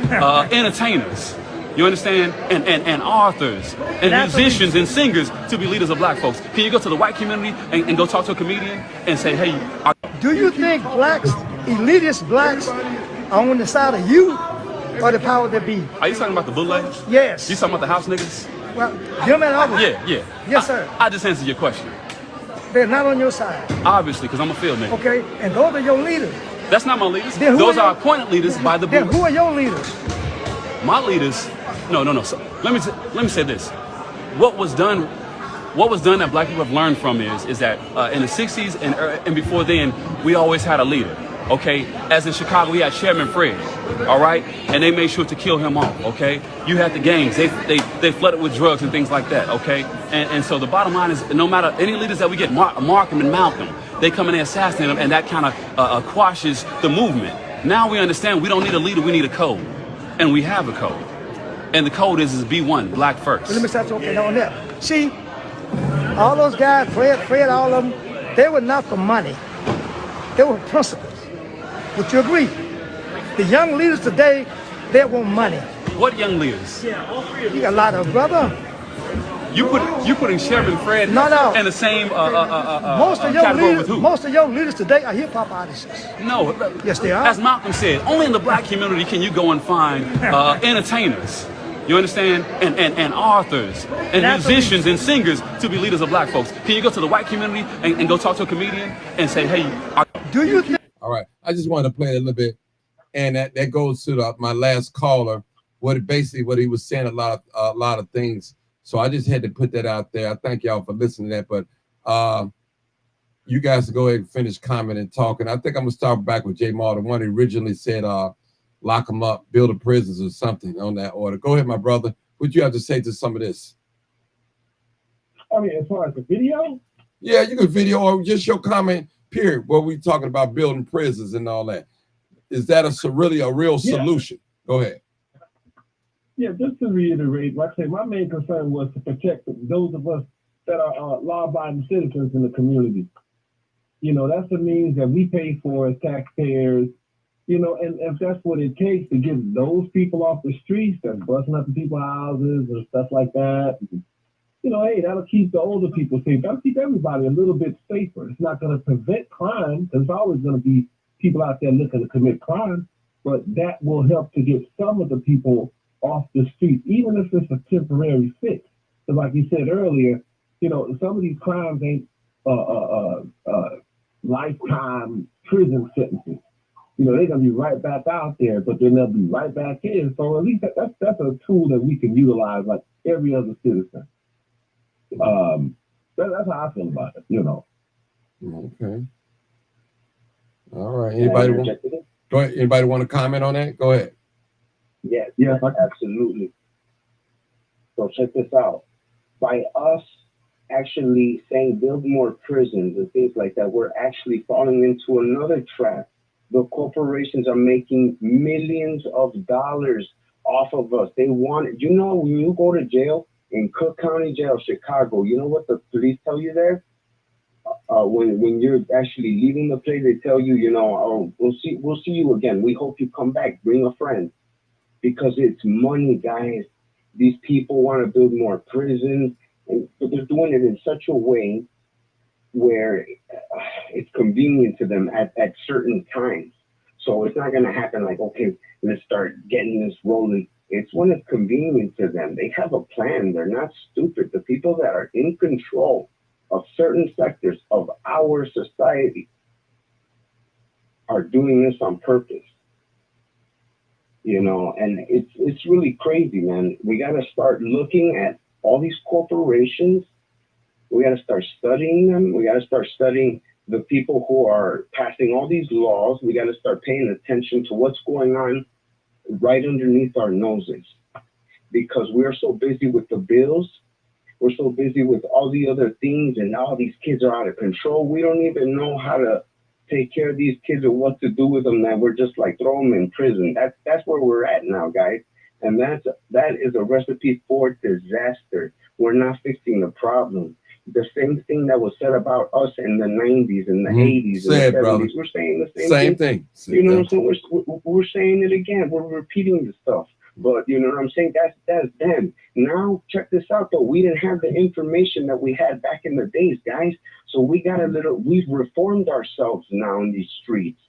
entertainers. You understand? And authors and musicians and singers to be leaders of black folks. Can you go to the white community and go talk to a comedian and say, hey, do you think blacks, elitist blacks, are on the side of you or the power that be? Are you talking about the bootleggers? Yes. You talking about the house niggas? Well, them and others. Yeah. Yes, sir. I just answered your question. They're not on your side. Obviously, because I'm a field nigga. Okay, and those are your leaders. That's not my leaders. Those are appointed leaders by the board. Then who are your leaders? My leaders, no. So let me say this. What was done that black people have learned from is that in the 60s and before then, we always had a leader. Okay, as in Chicago, we had Chairman Fred, all right, and they made sure to kill him off. Okay, you had the gangs, they flooded with drugs and things like that. Okay, and so the bottom line is, no matter any leaders that we get, Markham and Malcolm, they come in and assassinate them, and that kind of quashes the movement. Now we understand we don't need a leader, we need a code, and we have a code, and the code is be one, black first. Let me start talking on that. See, all those guys, Fred, all of them, they were not for money. They were principles. Would you agree? The young leaders today, they want money. What young leaders? You got a lot of brother. you putting Chevy and Fred No. in the same most of your category leaders, with who? most of your leaders today are hip hop artists. No. Yes, they are. As Malcolm said, only in the black community can you go and find entertainers. You understand? And authors and musicians and singers to be leaders of black folks. Can you go to the white community and go talk to a comedian and say, hey, do you think? All right. I just wanted to play it a little bit. And that goes to my last caller. What he was saying, a lot of things. So I just had to put that out there. I thank y'all for listening to that. But you guys go ahead and finish commenting and talking. I think I'm gonna start back with Jay Martin. One who originally said lock them up, build a prisons or something on that order. Go ahead, my brother. What you have to say to some of this? I mean, as far as the video? Yeah, you can video or just your comment, period. What we talking about building prisons and all that. Is that really a real solution? Yeah. Go ahead. Yeah, just to reiterate, like I say, my main concern was to protect those of us that are law-abiding citizens in the community. You know, that's the means that we pay for as taxpayers. You know, and if that's what it takes to get those people off the streets that's busting up in people's houses and stuff like that, you know, hey, that'll keep the older people safe. That'll keep everybody a little bit safer. It's not going to prevent crime, because there's always going to be people out there looking to commit crime, but that will help to get some of the people off the street, even if it's a temporary fix. Because like you said earlier, you know, some of these crimes ain't lifetime prison sentences. You know, they're gonna be right back out there, but then they'll be right back in. So at least that's a tool that we can utilize like every other citizen. That's how I feel about it, you know. Okay. All right. Anybody go ahead. Anybody want to comment on that? Go ahead. Yes, absolutely. So check this out. By us actually saying build more prisons and things like that, we're actually falling into another trap. The corporations are making millions of dollars off of us. They want it. You know, when you go to jail in Cook County Jail, Chicago, you know what the police tell you there? When you're actually leaving the place, they tell you, you know, oh, we'll see you again. We hope you come back. Bring a friend, because it's money, guys. These people want to build more prisons, but they're doing it in such a way where it's convenient to them at certain times. So it's not going to happen like, okay, let's start getting this rolling. It's when it's convenient to them. They have a plan. They're not stupid. The people that are in control of certain sectors of our society are doing this on purpose. You know, and it's really crazy, man. We got to start looking at all these corporations. We got to start studying them. We got to start studying the people who are passing all these laws. We got to start paying attention to what's going on right underneath our noses, because we're so busy with the bills. We're so busy with all the other things, and all these kids are out of control. We don't even know how to take care of these kids or what to do with them. That we're just like throw them in prison. That's where we're at now, guys. And that is a recipe for disaster. We're not fixing the problem. The same thing that was said about us in the 90s and the 80s and the 70s. Brother. We're saying the same thing. You know what I'm saying? We're saying it again. We're repeating the stuff. But you know what I'm saying? That's them. Now, check this out, though. We didn't have the information that we had back in the days, guys. So we've reformed ourselves now in these streets.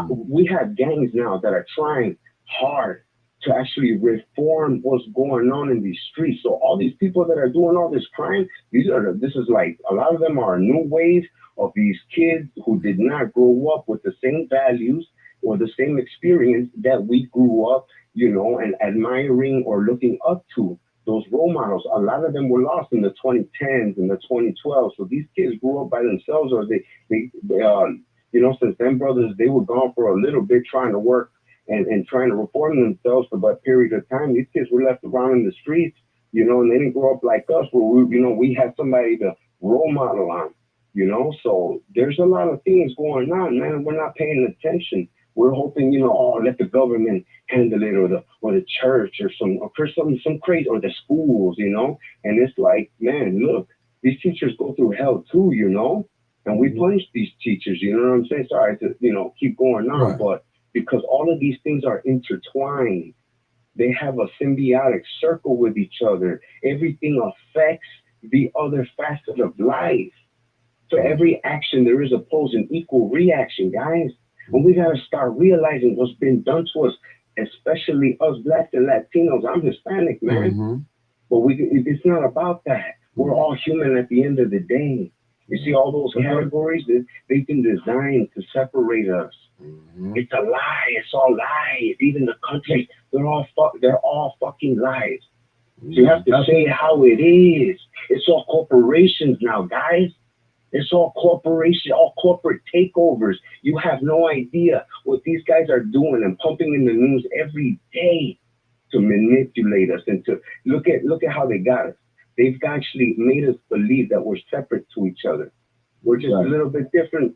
We have gangs now that are trying hard to actually reform what's going on in these streets. So all these people that are doing all this crime, this is like, a lot of them are a new wave of these kids who did not grow up with the same values or the same experience that we grew up, you know, and admiring or looking up to. Those role models, a lot of them were lost in the 2010s and the 2012s. So these kids grew up by themselves, or they you know, since them brothers, they were gone for a little bit trying to work and trying to reform themselves for that period of time. These kids were left around in the streets, you know, and they didn't grow up like us, where we had somebody to role model on, you know. So there's a lot of things going on, man. We're not paying attention. We're hoping, you know, let the government handle it, or the church, or some crazy, or the schools, you know. And it's like, man, look, these teachers go through hell too, you know, and we punish these teachers. You know what I'm saying? Sorry to, you know, keep going on, right. But because all of these things are intertwined, They have a symbiotic circle with each other. Everything affects the other facet of life. For every action, there is a pose and equal reaction, guys. And we got to start realizing what's been done to us, especially us blacks and Latinos. I'm Hispanic, man. Mm-hmm. But it's not about that. We're all human at the end of the day. You see all those categories that they've been designed to separate us. Mm-hmm. It's a lie. It's all lies. Even the countries, they're all fucking lies. So you have to say it how it is. It's all corporations now, guys. It's all corporation, all corporate takeovers. You have no idea what these guys are doing and pumping in the news every day to manipulate us and to look at how they got us. They've actually made us believe that we're separate to each other. We're just a little bit different,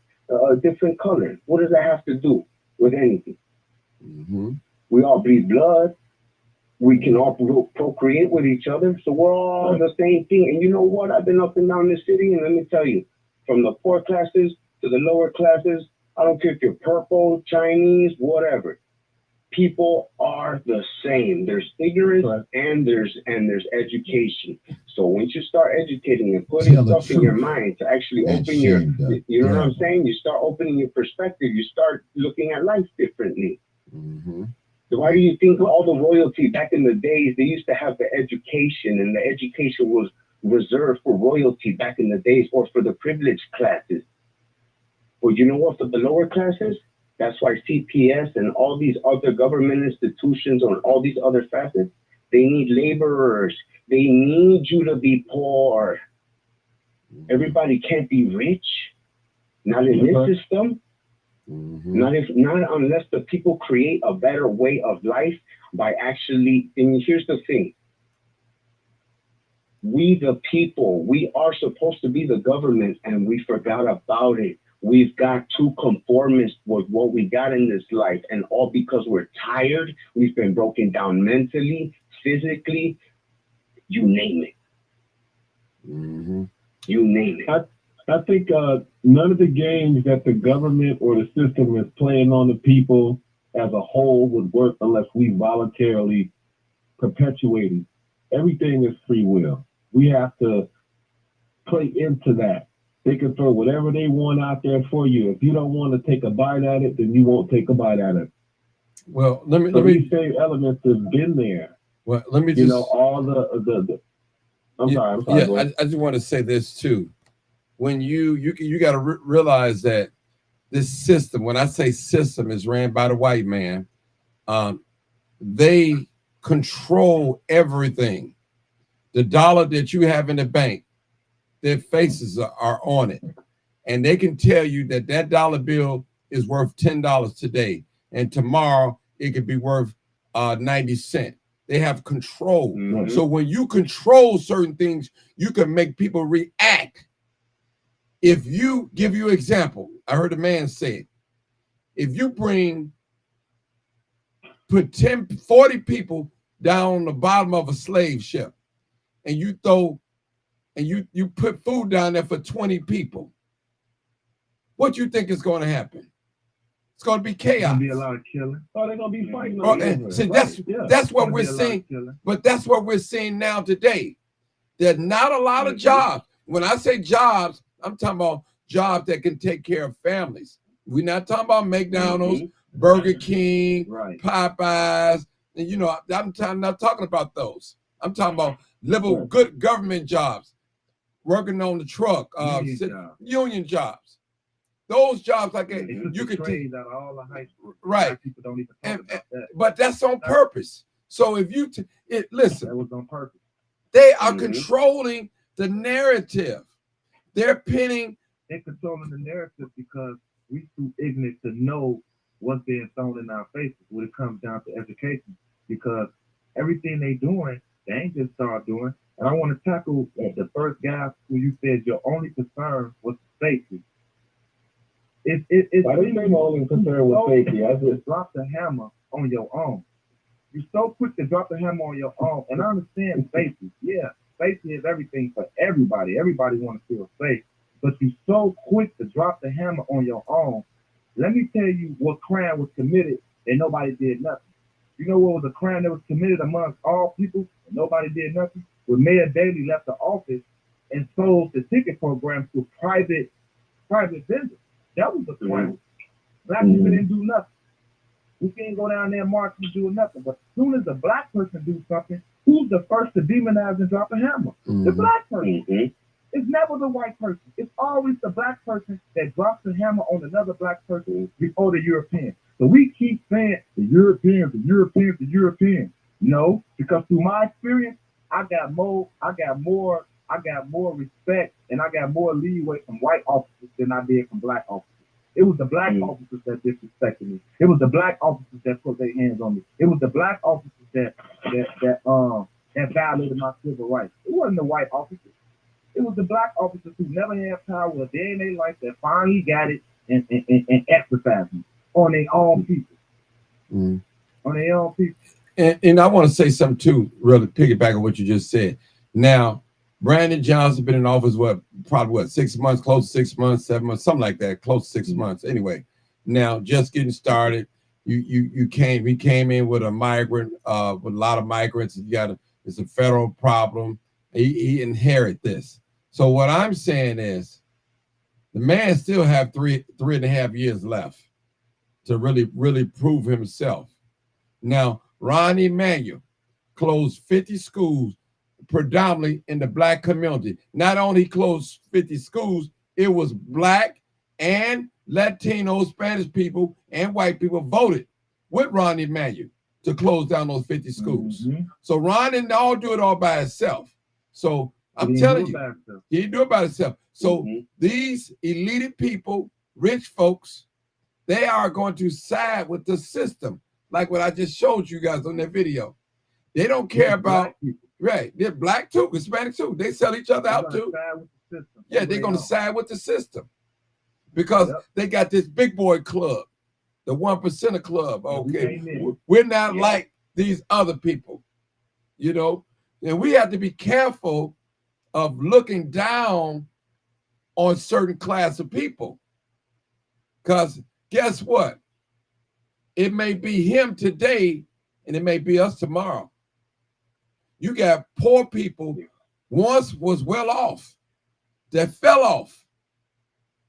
different color. What does that have to do with anything? Mm-hmm. We all bleed blood. We can all procreate with each other. So we're all the same thing. And you know what? I've been up and down the city, and let me tell you, from the poor classes to the lower classes, I don't care if you're purple, Chinese, whatever. People are the same. There's ignorance and there's education. So once you start educating and putting stuff in your mind to actually open your, you know what I'm saying? You start opening your perspective. You start looking at life differently. Mm-hmm. So why do you think all the royalty back in the days, they used to have the education, and the education was reserved for royalty back in the days, or for the privileged classes? Well, you know what, for the lower classes, that's why CPS and all these other government institutions and all these other facets, they need laborers. They need you to be poor. Everybody can't be rich. Not in this system. Mm-hmm. Not unless the people create a better way of life by actually, and here's the thing. We the people, we are supposed to be the government, and we forgot about it. We've got too conformist with what we got in this life, and all because we're tired. We've been broken down mentally, physically, you name it. Mm-hmm. You name it. I think none of the games that the government or the system is playing on the people as a whole would work unless we voluntarily perpetuate it. Everything is free will. We have to play into that. They can throw whatever they want out there for you. If you don't want to take a bite at it, then you won't take a bite at it. Well, let me these same elements have been there. Well, let me just, you know, all the I'm sorry. Yeah, I just want to say this too. When you got to realize that this system, when I say system, is ran by the white man. They control everything. The dollar that you have in the bank, their faces are on it, and they can tell you that that dollar bill is worth $10 today, and tomorrow it could be worth 90 cents. They have control. Mm-hmm. So when you control certain things, you can make people react. If you give you example, I heard a man say it. If you put 40 people down on the bottom of a slave ship, and you put food down there for 20 people, what you think is going to happen? It's going to be chaos. There's going to be a lot of killing. Oh, they're going to be fighting. See, that's what we're seeing. But that's what we're seeing now today. There's not a lot of jobs. When I say jobs, I'm talking about jobs that can take care of families. We're not talking about McDonald's, Burger King, Popeyes. And, you know, I'm not talking about those. I'm talking about little good government jobs, working on the truck, union jobs. Those jobs like that, you could take out of all the high school. Right. People don't even talk about that. But that's on purpose. So if you listen, that was on purpose. They are controlling the narrative. They're controlling the narrative because we're too ignorant to know what's being thrown in our faces when it comes down to education. Because everything they doing, they ain't just start doing. And I want to tackle the first guy who you said your only concern was safety. Why do you think my only concern was safety? I just drop the hammer on your own. You're so quick to drop the hammer on your own. And I understand safety. Yeah, safety is everything for everybody. Everybody wants to feel safe. But you're so quick to drop the hammer on your own. Let me tell you what crime was committed and nobody did nothing. You know what was a crime that was committed amongst all people and nobody did nothing? When Mayor Daley left the office and sold the ticket program to private vendors. That was a crime. Black people didn't do nothing. We can't go down there marching and do nothing. But as soon as a black person do something, who's the first to demonize and drop a hammer? The black person. It's never the white person. It's always the black person that drops the hammer on another black person before the European. So we keep saying the Europeans, the Europeans, the Europeans. No, because through my experience, I got more respect and I got more leeway from white officers than I did from black officers. It was the black officers that disrespected me. It was the black officers that put their hands on me. It was the black officers that violated my civil rights. It wasn't the white officers. It was the black officers who never had power a day in their life that finally got it and exercised it on their own people. On their own people. And I want to say something too, really piggyback on what you just said. Now, Brandon Johnson been in office, probably 6 months, close to 6 months, 7 months, something like that, close to 6 months. Anyway, now just getting started. He came in with a migrant, with a lot of migrants. It's a federal problem. He inherit this. So what I'm saying is, the man still have 3.5 years left to really prove himself. Now, Ron Emanuel closed 50 schools, predominantly in the black community. Not only closed 50 schools, it was black and Latino, Spanish people, and white people voted with Ron Emanuel to close down those 50 schools. So Ron didn't all do it all by himself. So I'm telling you, he didn't do it by himself. So these elite people, rich folks, they are going to side with the system, like what I just showed you guys on that video. They don't care about, right, they're black too, Hispanic too. They sell each other out too. Yeah, they're going to side with the system because they got this big boy club, the 1% club. Okay, we're not like these other people, you know, and we have to be careful of looking down on certain class of people, because guess what? It may be him today and it may be us tomorrow. You got poor people once was well off that fell off.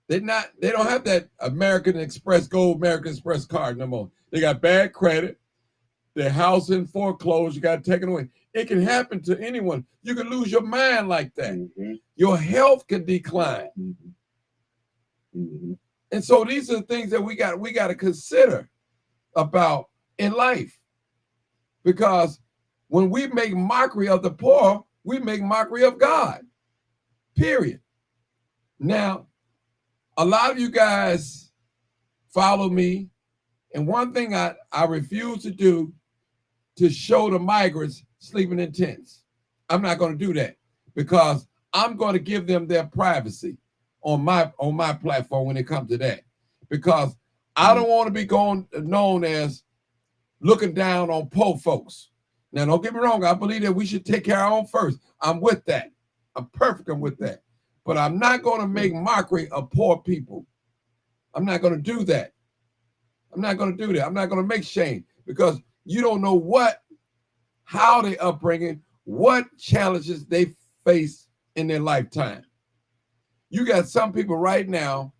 They don't have that American Express card no more. They got bad credit. Their house in foreclosure, you got to take it away. It can happen to anyone. You can lose your mind like that. Your health can decline. And so these are the things that we got to consider about in life. Because when we make mockery of the poor, we make mockery of God. Period. Now, a lot of you guys follow me, and one thing I refuse to do to show the migrants sleeping in tents. I'm not going to do that because I'm going to give them their privacy on my platform when it comes to that, because I don't want to be known as looking down on poor folks. Now, don't get me wrong. I believe that we should take care of our own first. I'm with that. I'm perfect. I'm with that. But I'm not going to make mockery of poor people. I'm not going to do that. I'm not going to do that. I'm not going to make shame, because you don't know how they upbringing, what challenges they face in their lifetime. You got some people right now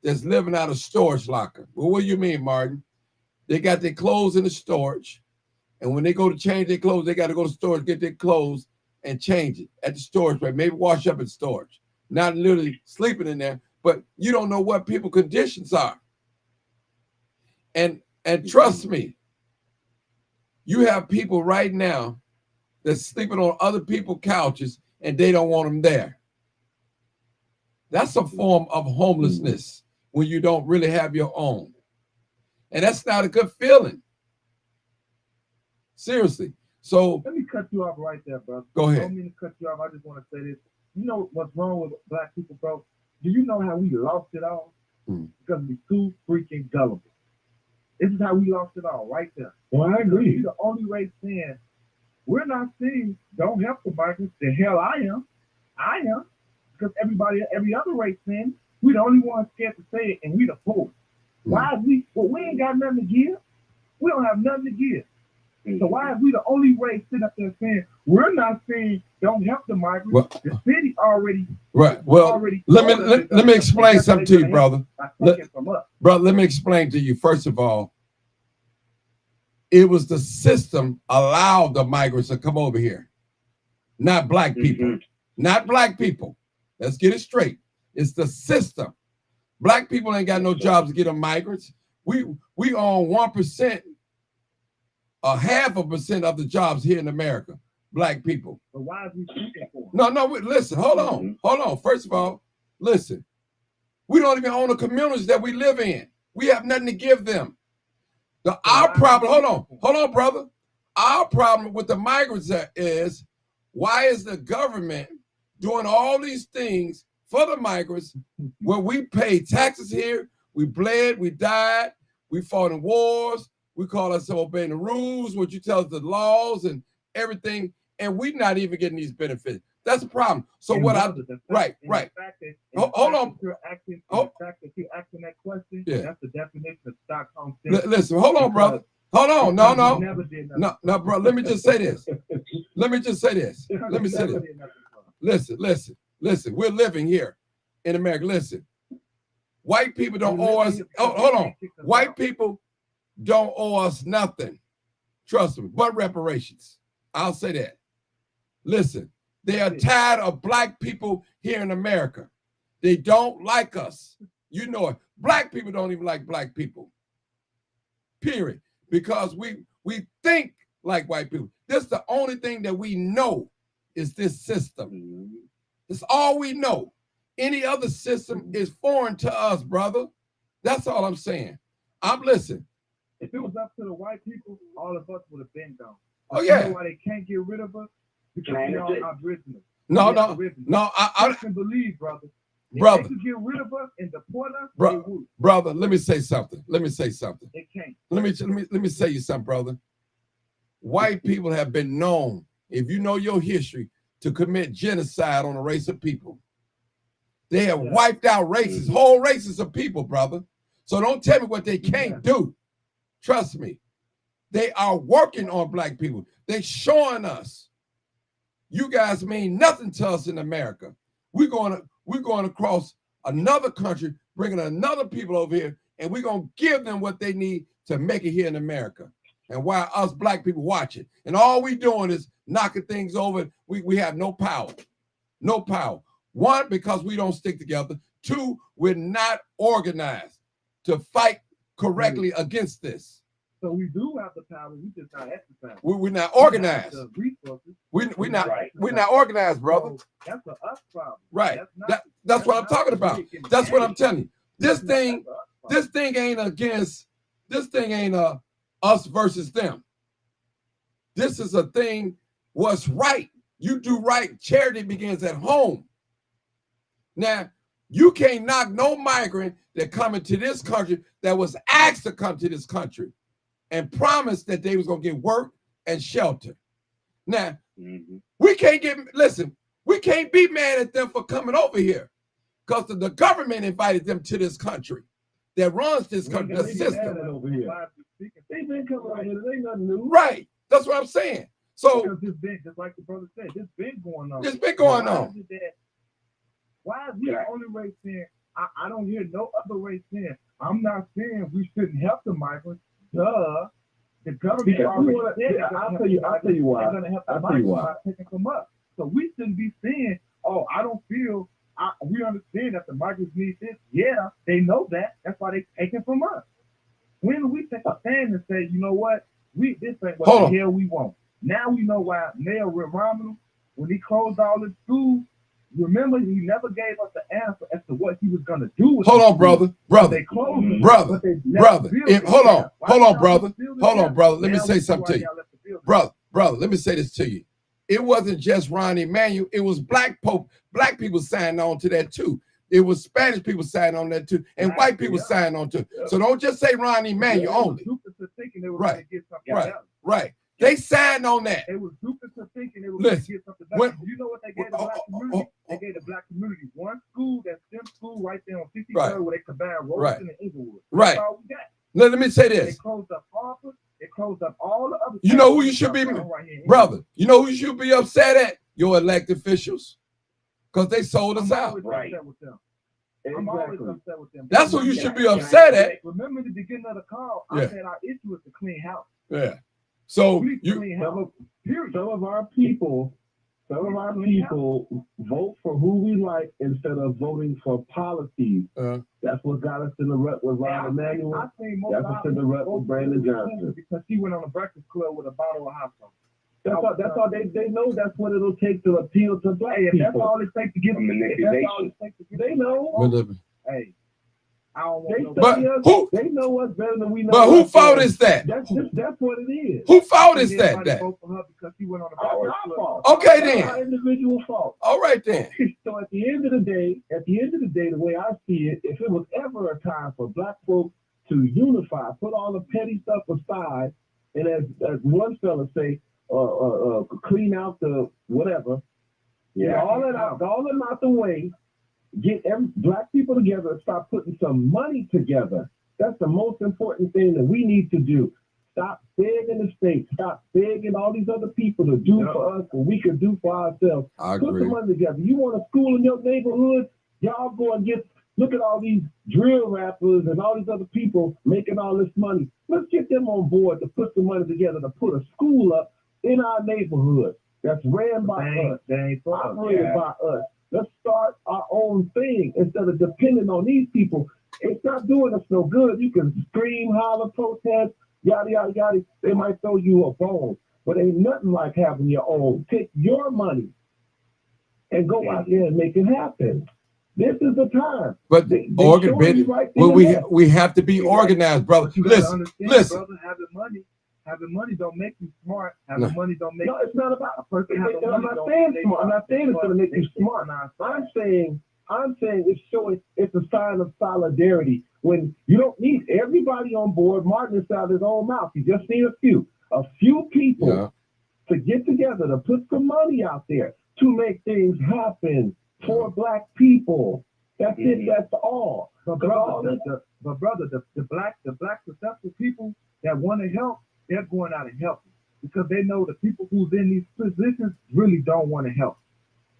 that's living out of storage locker. Well, what do you mean, Martin? They got their clothes in the storage, and when they go to change their clothes, they got to go to storage, get their clothes, and change it at the storage, right? Maybe wash up in storage. Not literally sleeping in there, but you don't know what people's conditions are. And trust me, you have people right now that's sleeping on other people's couches and they don't want them there. That's a form of homelessness when you don't really have your own. And that's not a good feeling. Seriously. So let me cut you off right there, bro. Go ahead. I don't mean to cut you off. I just want to say this. You know what's wrong with black people, bro? Do you know how we lost it all? Because we're too freaking gullible. This is how we lost it all, right there. Well, I agree. You're the only race saying, we're not saying don't help the migrants. The hell I am. I am. Because every other race saying, we the only ones scared to say it, and we the poor. Why is we? Well, we ain't got nothing to give. We don't have nothing to give. So why is we the only race sitting up there saying we're not saying don't help the migrants? Well, the city already right. Well, already let me told us let me explain something to you, brother. From us. Brother, let me explain to you. First of all, it was the system allowed the migrants to come over here, not black people. Not black people. Let's get it straight. It's the system. Black people ain't got no jobs to get them migrants. We own 1%, or 0.5% of the jobs here in America. Black people. But why is we speaking for? No, listen, hold on. First of all, listen. We don't even own the communities that we live in. We have nothing to give them. Our problem, hold on, brother. Our problem with the migrants is, why is the government doing all these things for the migrants when we pay taxes here? We bled, we died, we fought in wars, we call ourselves obeying the rules, what you tell us the laws and everything, and we're not even getting these benefits. That's the problem. So and what brother, right. Hold on. The fact that you're asking that question, that's the definition of Stockholm syndrome. Listen, hold on, brother. Hold on. No, bro. Let me just say this. Listen. We're living here in America. Listen. White people don't owe us. Hold on. White people don't owe us nothing. Trust me, but reparations. I'll say that. Listen. They are tired of black people here in America. They don't like us. You know it. Black people don't even like black people. Period. Because we think like white people. This is the only thing that we know is this system. That's all we know. Any other system is foreign to us, brother. That's all I'm saying. I'm listening. If it was up to the white people, all of us would have been gone. Oh, yeah. You know why they can't get rid of us? Because we are aboriginal. No. I can believe, brother. If brother, they could get rid of us and deport us, brother, let me say something. It can't. Let me say you something, brother. White people have been known, if you know your history, to commit genocide on a race of people. They have wiped out races, whole races of people, brother. So don't tell me what they can't do. Trust me. They are working on black people. They're showing us. You guys mean nothing to us in America. We're going across another country, bringing another people over here, and we're going to give them what they need to make it here in America. And while us black people watch it, and all we doing is knocking things over, we have no power. No power. One, because we don't stick together. Two, we're not organized to fight correctly against this. So we do have the power. We just not exercising. We're not organized. The resources. We're not organized, brother. So that's an us problem. Right. That's what I'm talking about. That's what I'm telling you. This thing ain't us versus them. This is a thing. What's right? You do right. Charity begins at home. Now, you can't knock no migrant that coming to this country that was asked to come to this country and promised that they was going to get work and shelter. Now, we can't be mad at them for coming over here because the government invited them to this country that runs this country, the system. Over here. They've been coming out here. There ain't nothing new. Right. That's what I'm saying. So, because this been, just like the brother said, this been going on. It's been going on. Why is we the only race saying, I don't hear no other race saying, I'm not saying we shouldn't help the migrants. Duh. The government I'll tell you why. They're gonna help the migrants by taking from us. So we shouldn't be saying, oh, I don't feel we understand that the migrants need this. Yeah, they know that. That's why they taking from us. When do we take a stand and say, you know what? This ain't what the hell we want. Now we know why Mayor Romano, when he closed all his schools, remember, he never gave us the answer as to what he was going to do with Hold on, brother. They closed them, brother. Hold on, brother. Let me say something to you. Brother, let me say this to you. It wasn't just Ron Emanuel. It was black people signed on to that too. It was Spanish people signed on that too. And white people signed on to it. So don't just say Ron Emanuel only. Right. They signed on that. They were stupid to thinking they were going to get something back. You know what they gave the black community? They gave the black community one school, that's STEM school right there on 53rd, where they combined Royston and Inglewood. Right. That's all we got. Let me say this. They closed up Harper. They closed up all the other. You know who you should be, brother? You know who you should be upset at? Your elected officials, because they sold us out. Right. I'm always upset with them. That's who you should be upset at. Remember the beginning of the call? I said our issue is to clean house. Yeah. So some of our people vote for who we like instead of voting for policies. That's what got us in the rut with Ron Emanuel. That's what's in the rut with Brandon Johnson. Because he went on a breakfast club with a bottle of hot sauce. That's all they know. That's what it'll take to appeal to black people. That's all it takes to get manipulation. They know. Hey, I don't want they know us better than we know. But who fault is that? That's what it is. Who fault is that? Because he went on our fault. Okay then. Our individual fault. All right then. So at the end of the day, the way I see it, if it was ever a time for black folks to unify, put all the petty stuff aside, and as one fella say, clean out the whatever. Yeah, all them out the way. Get black people together and start putting some money together. That's the most important thing that we need to do. Stop begging the state. Stop begging all these other people to do for us what we can do for ourselves. I Put agree. some money together. You want a school in your neighborhood? Y'all go and look at all these drill rappers and all these other people making all this money. Let's get them on board to put some money together to put a school up in our neighborhood that's ran by us, operated by us. Let's start our own thing instead of depending on these people. It's not doing us no good. You can scream, holler, protest, yada, yada, yada. They might throw you a bone, but ain't nothing like having your own. Take your money and go out there and make it happen. This is the time. But we have to be organized, brother. Listen. Brother, having money don't make you smart. Having money don't make. No, it's not about a person. I'm not saying smart. I'm not saying it's going to make you smart. I'm saying it's a sign of solidarity. When you don't need everybody on board, Martin is out his own mouth. You just need a few people to get together to put some money out there to make things happen for black people. That's it. That's all. But brother, the black successful people that want to help, they're going out and helping because they know the people who's in these positions really don't want to help.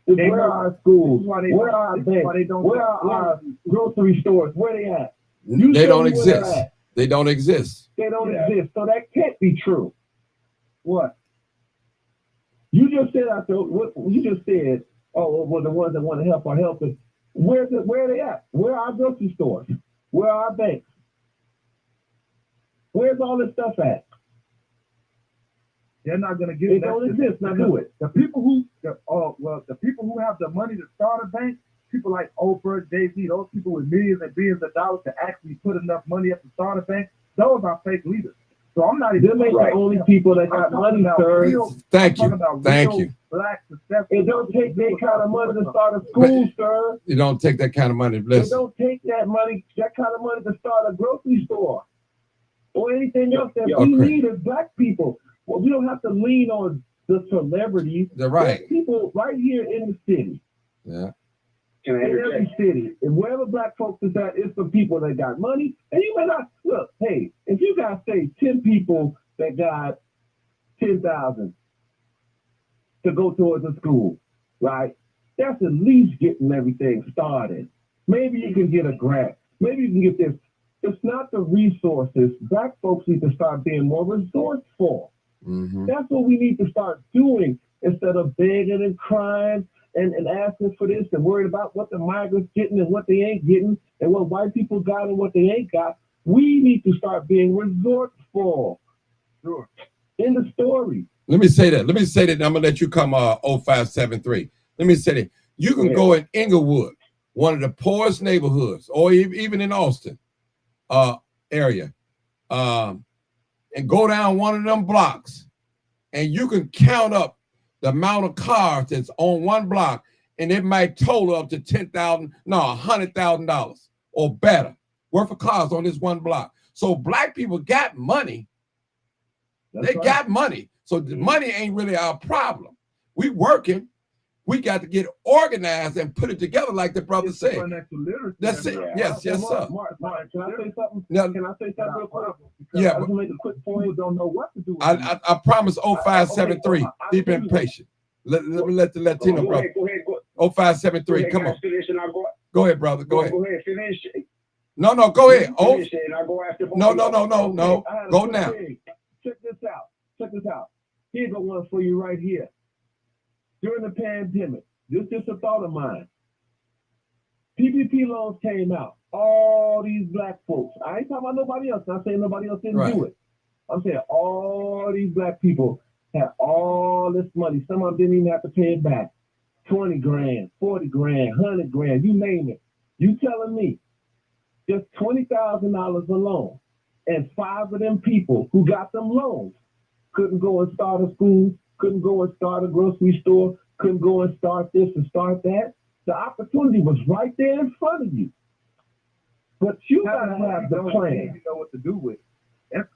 Where are our schools? Where are our banks? Where are our grocery stores? Where they at? They don't exist. They don't exist. They don't exist. So that can't be true. What? You just said oh, well, the ones that want to help are helping. Where are they at? Where are our grocery stores? Where are our banks? Where's all this stuff at? They're not going to give it. They don't exist. Now do it. The people who have the money to start a bank, people like Oprah, Jay-Z, those people with millions and billions of dollars to actually put enough money up to start a bank, those are fake leaders. So I'm not even. Them ain't the only people that got money, sir. Thank you. Black successful. It don't take that kind of money to start a school, sir. You don't take that kind of money. Listen. It don't take that kind of money to start a grocery store or anything else that we need as black people. Well, we don't have to lean on the celebrities. They're right. There's people right here in the city. Yeah. In every city. And wherever black folks is at, it's some people that got money. And you may not, look, hey, if you got, say, 10 people that got 10,000 to go towards a school, right? That's at least getting everything started. Maybe you can get a grant. Maybe you can get this. It's not the resources. Black folks need to start being more resourceful. Mm-hmm. That's what we need to start doing instead of begging and crying and asking for this and worried about what the migrants getting and what they ain't getting and what white people got and what they ain't got. We need to start being resourceful. Sure. In the story. Let me say that. And I'm going to let you come 0573. Let me say that. You can go in Inglewood, one of the poorest neighborhoods, or even in Austin area, and go down one of them blocks, and you can count up the amount of cars that's on one block, and it might total up to $100,000 or better worth of cars on this one block. So black people got money. They got money. So the money ain't really our problem. We working. We got to get organized and put it together, like the brother It's said. financial literacy. That's it. Yes, yes, sir. Mark, can I say something? Now, Can I say something real quick? Yeah, I just make a quick point. People don't know what to do. With I promise 0573. Be patient. Let me let the Latino Go brother. ahead, go ahead, go 0573. ahead, Come guys, on. finish and I'll go. Go ahead, brother. Go ahead. Go ahead, finish. No, go ahead. Oh, Finish it and I'll go after. no. Go now. Check this out. Check this out. Here's the one for you right here. During the pandemic, this is just a thought of mine. PPP loans came out. All these black folks. I ain't talking about nobody else. Not saying nobody else didn't do it. I'm saying all these black people had all this money. Some of them didn't even have to pay it back. 20 grand, 40 grand, 100 grand, you name it. You telling me just $20,000 alone, and 5 of them people who got them loans couldn't go and start a school, couldn't go and start a grocery store, couldn't go and start this and start that. The opportunity was right there in front of you. But you gotta have the plan. You know what to do with it.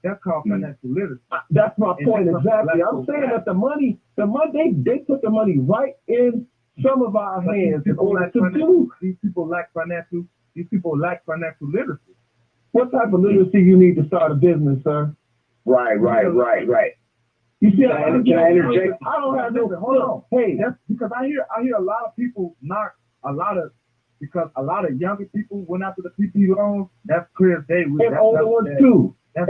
That's called financial literacy. That's my point exactly. I'm saying that the money, they put the money right in some of our hands in order to do. These people lack financial literacy. What type of literacy you need to start a business, sir? Right. You see, Can I interject? I don't have no. Hold on. Hey, that's because I hear a lot of people knock because a lot of younger people went after the PP loans. That's clear as day. And older ones too. A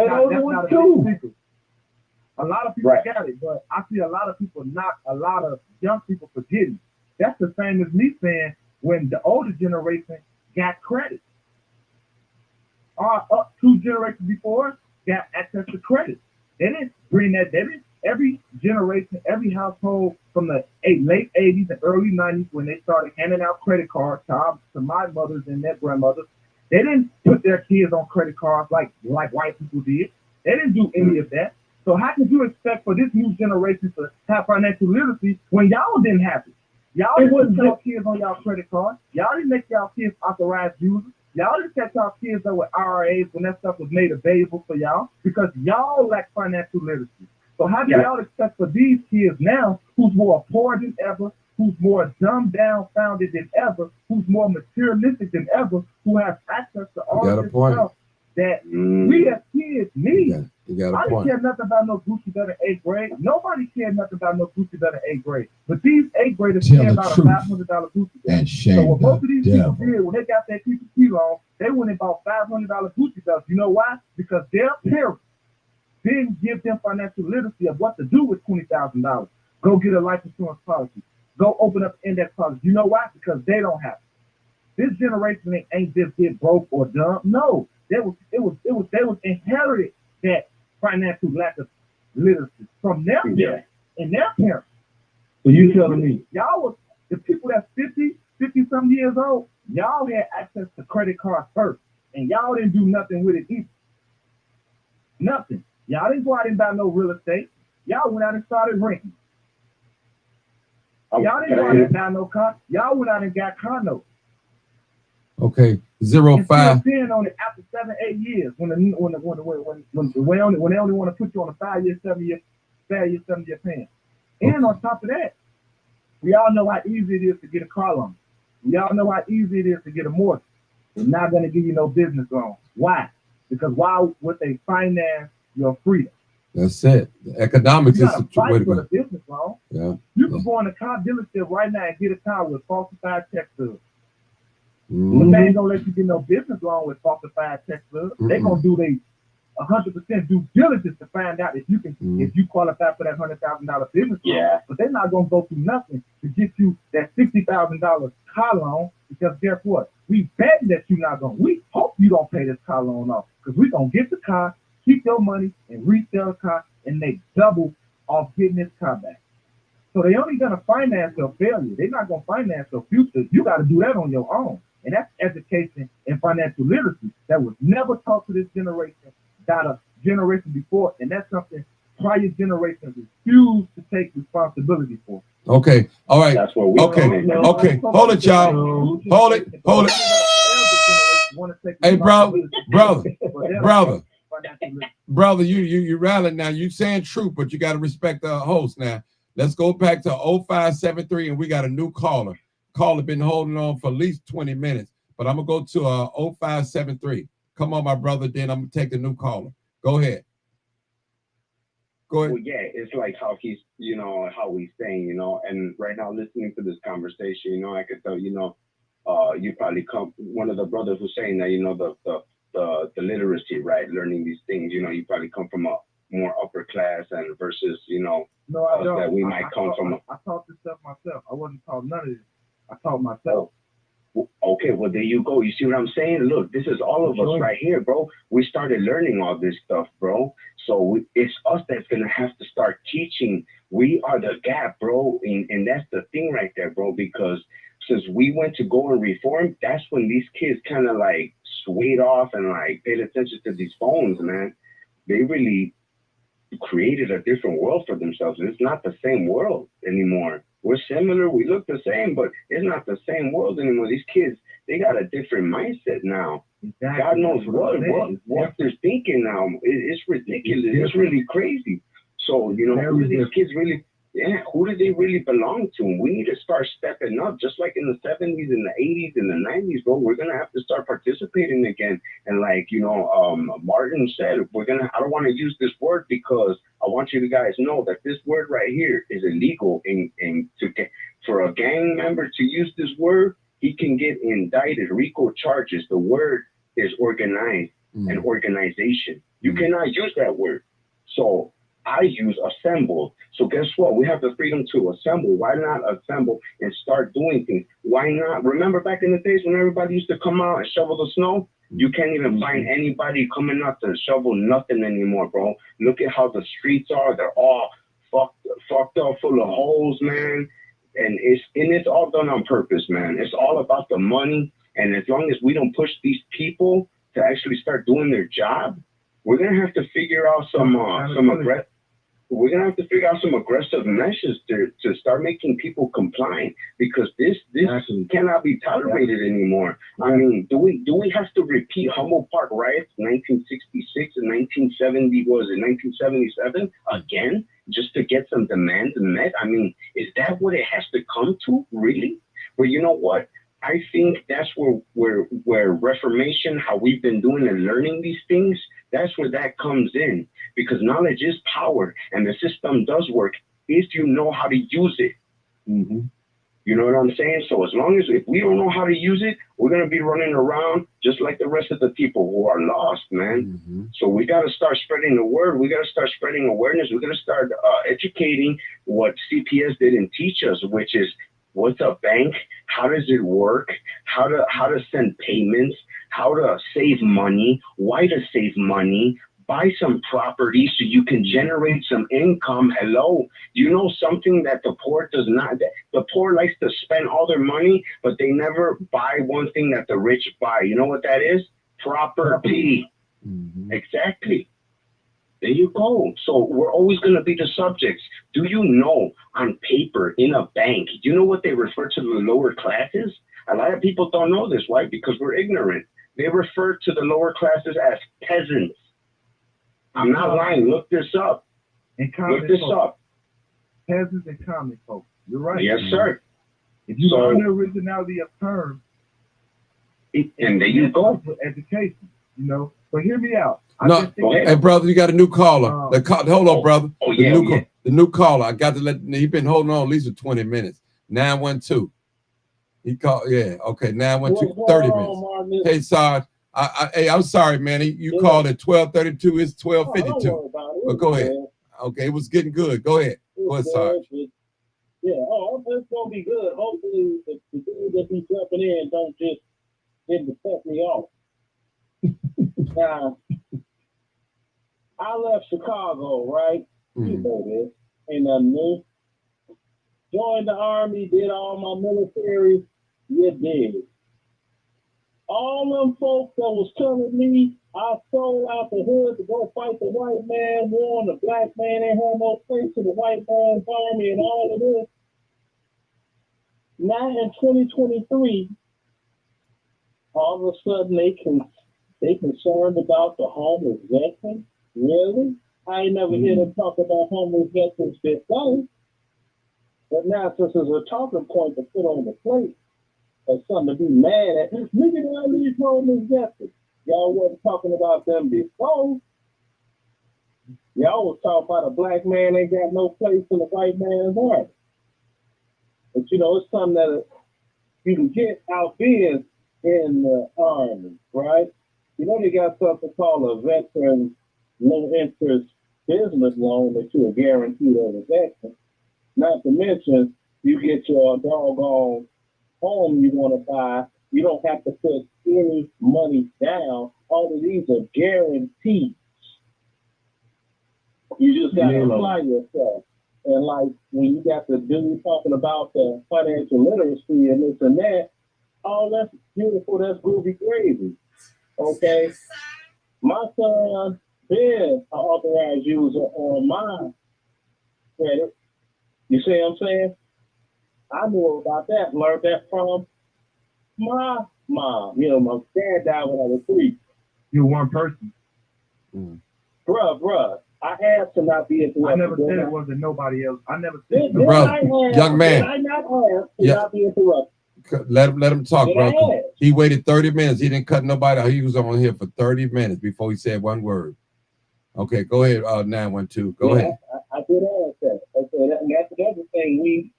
lot of people got it, but I see a lot of people knock a lot of young people for getting. That's the same as me saying when the older generation got credit. Our up 2 generations before us got access to credit. They didn't bring that. Every generation, every household from the late 80s and early 90s when they started handing out credit cards to my mothers and their grandmothers, they didn't put their kids on credit cards like white people did. They didn't do any of that. So how could you expect for this new generation to have financial literacy when y'all didn't have it? Y'all didn't put y'all kids on y'all credit cards. Y'all didn't make y'all kids authorized users. Y'all didn't set y'all kids up with IRAs when that stuff was made available for y'all because y'all lack financial literacy. So how do y'all expect for these kids now who's more poor than ever, who's more dumbed down founded than ever, who's more materialistic than ever, who has access to all this stuff that we as kids need? I didn't care nothing about no Gucci better 8th grade. Nobody cared nothing about no Gucci better 8th grade. But these 8th graders care about a $500 Gucci belt. So what most of these people did when they got that PPP loan, they went and bought $500 Gucci belts. You know why? Because their parents didn't give them financial literacy of what to do with $20,000. Go get a life insurance policy. Go open up index policy. You know why? Because they don't have it. This generation ain't just get broke or dumb. No, they was inherited that financial lack of literacy from their parents and their parents. So you telling me y'all was the people that's 50 some years old, y'all had access to credit cards first, and y'all didn't do nothing with it either. Nothing. Y'all didn't go out and buy no real estate. Y'all went out and started renting. Y'all didn't go out and buy no car. Y'all went out and got car notes. Okay, 05. Paying on it after 7-8 years when they only want to put you on a 5-year, 7-year plan. And on top of that, we all know how easy it is to get a car loan. We all know how easy it is to get a mortgage. They're not going to give you no business loan. Why? Because why would they finance your freedom? That's it. The economics is the way to go. The business loan. Yeah. You can go in a car dealership right now and get a car with falsified check stubs. But they ain't gonna let you get no business loan with falsified check stubs. They're gonna do 100% due diligence to find out if you qualify for that $100,000 business loan. But they're not gonna go through nothing to get you that $60,000 car loan because guess what? We bet that you're not gonna. We hope you don't pay this car loan off because we're gonna get the car, keep your money, and resell the car and make double off getting this car back. So they only gonna finance your failure. They're not gonna finance your future. You got to do that on your own. And that's education and financial literacy that was never taught to this generation, got a generation before, and that's something prior generations refused to take responsibility for. Okay, all right. That's what we okay, hold it, y'all. Hold it. Hey, brother, you rallying now. You saying truth, but you got to respect the host now. Let's go back to 0573, and we got a new caller. Caller been holding on for at least 20 minutes, but I'm going to go to 0573. Come on, my brother, then I'm going to take the new caller. Go ahead. Go ahead. Well, yeah, it's like how he's, how he's saying, and right now listening to this conversation, I could tell, you probably come, one of the brothers was saying that, the literacy, right? Learning these things, you probably come from a more upper class and versus, No, I don't. That we might come from. I taught this stuff myself. I wasn't taught none of this. I taught myself. Okay, well, there you go. You see what I'm saying? Look, this is all of us right here, bro. We started learning all this stuff, bro. So it's us that's going to have to start teaching. We are the gap, bro. And that's the thing right there, bro, because since we went to go and reform, that's when these kids kind of like swayed off and like paid attention to these phones, man. They really created a different world for themselves. It's not the same world anymore. We're similar, we look the same, but it's not the same world anymore. These kids, they got a different mindset now. Exactly. God knows what they're thinking now. It's ridiculous. It's really crazy. So, who do these kids really, who do they really belong to? We need to start stepping up, just like in the 70s and the 80s and the 90s, bro. We're going to have to start participating again. And like, Martin said, I don't want to use this word because I want you guys to know that this word right here is illegal. And for a gang member to use this word, he can get indicted, RICO charges. The word is organized and organization. You cannot use that word. So I use assemble. So guess what? We have the freedom to assemble. Why not assemble and start doing things? Why not? Remember back in the days when everybody used to come out and shovel the snow? You can't even find anybody coming out to shovel nothing anymore, bro. Look at how the streets are. They're all fucked up, full of holes, man. And it's all done on purpose, man. It's all about the money. And as long as we don't push these people to actually start doing their job, we're gonna have to figure out some aggressive measures to start making people compliant, because this cannot be tolerated anymore. I mean, do we have to repeat Humboldt Park riots 1966 and 1977 again just to get some demands met? I mean, is that what it has to come to, really? But you know what? I think that's where Reformation, how we've been doing and learning these things, that's where that comes in. Because knowledge is power, and the system does work if you know how to use it. Mm-hmm. You know what I'm saying? So as long as if we don't know how to use it, we're going to be running around just like the rest of the people who are lost, man. Mm-hmm. So we got to start spreading the word. We got to start spreading awareness. We got to start educating what CPS didn't teach us, which is what's a bank, how does it work, how to send payments, how to save money, why to save money, buy some property so you can generate some income. Hello, you know something that the poor does not. The poor likes to spend all their money, but they never buy one thing that the rich buy. You know what that is? Property. Mm-hmm. Exactly. There you go. So we're always going to be the subjects. Do you know on paper in a bank, do you know what they refer to the lower classes? A lot of people don't know this. Why? Because we're ignorant. They refer to the lower classes as peasants. I'm not lying. Look this up. Look this up. Peasants and common folks. You're right. Yes, sir. If you learn the originality of terms, and there you go. Education, But hear me out. Hey, brother, you got a new caller. Hold on, brother. The new caller. I got to he been holding on at least for 20 minutes. 912. He called. Yeah. Okay. 912. 30 minutes. Hey, Sarge. I'm sorry, man. You called at 12:32. It's 12:52. But go ahead. Man. Okay, it was getting good. Go ahead. Go ahead, Sarge. Yeah. It's gonna be good. Hopefully, the dude that be jumping in don't just cut me off. Now, I left Chicago, right? Mm-hmm. You know this. Ain't nothing new. Joined the Army, did all my military. You did. All them folks that was telling me I sold out the hood to go fight the white man, warn the black man ain't had no place in the white man's army and all of this. Now in 2023, all of a sudden they concerned about the homeless veterans. Really? I ain't never hear them talk about homeless veterans before. But now, since there's a talking point to put on the plate, or something to be mad at, look at all these homeless veterans. Y'all wasn't talking about them before. Y'all was talking about a black man ain't got no place in a white man's heart. But you know, it's something that you can get out being in the army, right? You know, they got something called a veteran low interest business loan that you are guaranteed as a veteran. Not to mention, you get your doggone home you want to buy. You don't have to put any money down. All of these are guaranteed. You just got to apply yourself. And like when you got the dude talking about the financial literacy and this and that, oh, that's beautiful. That's groovy gravy. Okay. My son been an authorized user on my credit. You see what I'm saying? I knew about that, learned that from my mom. You know, my dad died when I was 3. You're one person. Bruh. I asked to not be interrupted. I never said it wasn't nobody else. I never said it. Brother, young man. Did I not ask to not be interrupted? Let him talk, Did bro. He waited 30 minutes. He didn't cut nobody out. He was on here for 30 minutes before he said one word. Okay, go ahead, 912. Go ahead. I did ask that. Okay, that's the other thing we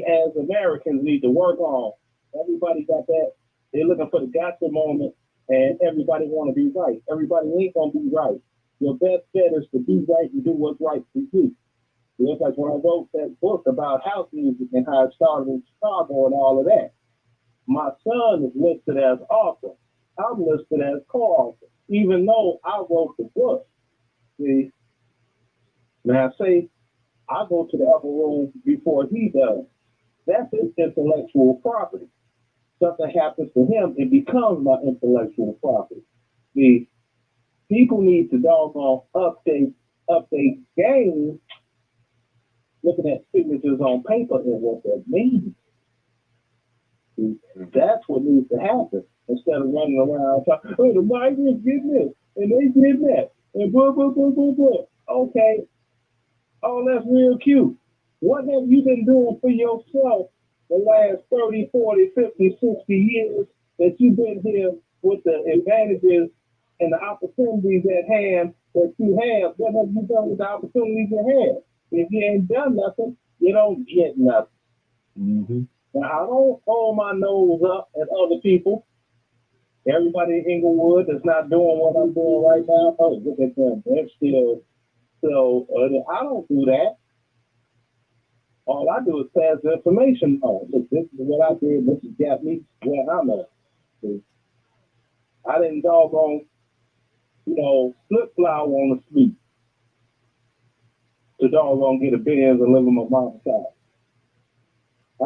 as Americans need to work on. Everybody got that. They're looking for the gotcha moment, and everybody want to be right. Everybody ain't going to be right. Your best bet is to be right and do what's right for you. It's like when I wrote that book about house music and how it started in Chicago and all of that. My son is listed as author. I'm listed as co-author, even though I wrote the book. See, now say I go to the upper room before he does. That's his intellectual property. Something happens to him, it becomes my intellectual property. See, people need to doggone update games, looking at signatures on paper and what that means. See, that's what needs to happen. Instead of running around talking, oh, the migrants getting this, and they did that, and blah, blah, blah, blah, blah. Okay. Oh, that's real cute. What have you been doing for yourself the last 30, 40, 50, 60 years that you've been here with the advantages and the opportunities at hand that you have? What have you done with the opportunities you have? If you ain't done nothing, you don't get nothing. Mm-hmm. Now, I don't hold my nose up at other people. Everybody in Inglewood that's not doing what I'm doing right now, oh, look at them. They're still. So I don't do that. All I do is pass the information on. Look, this is what I did. This has got me where I'm at. See, I didn't doggone, flip flower on the street to doggone get a Benz and live in my mom's house.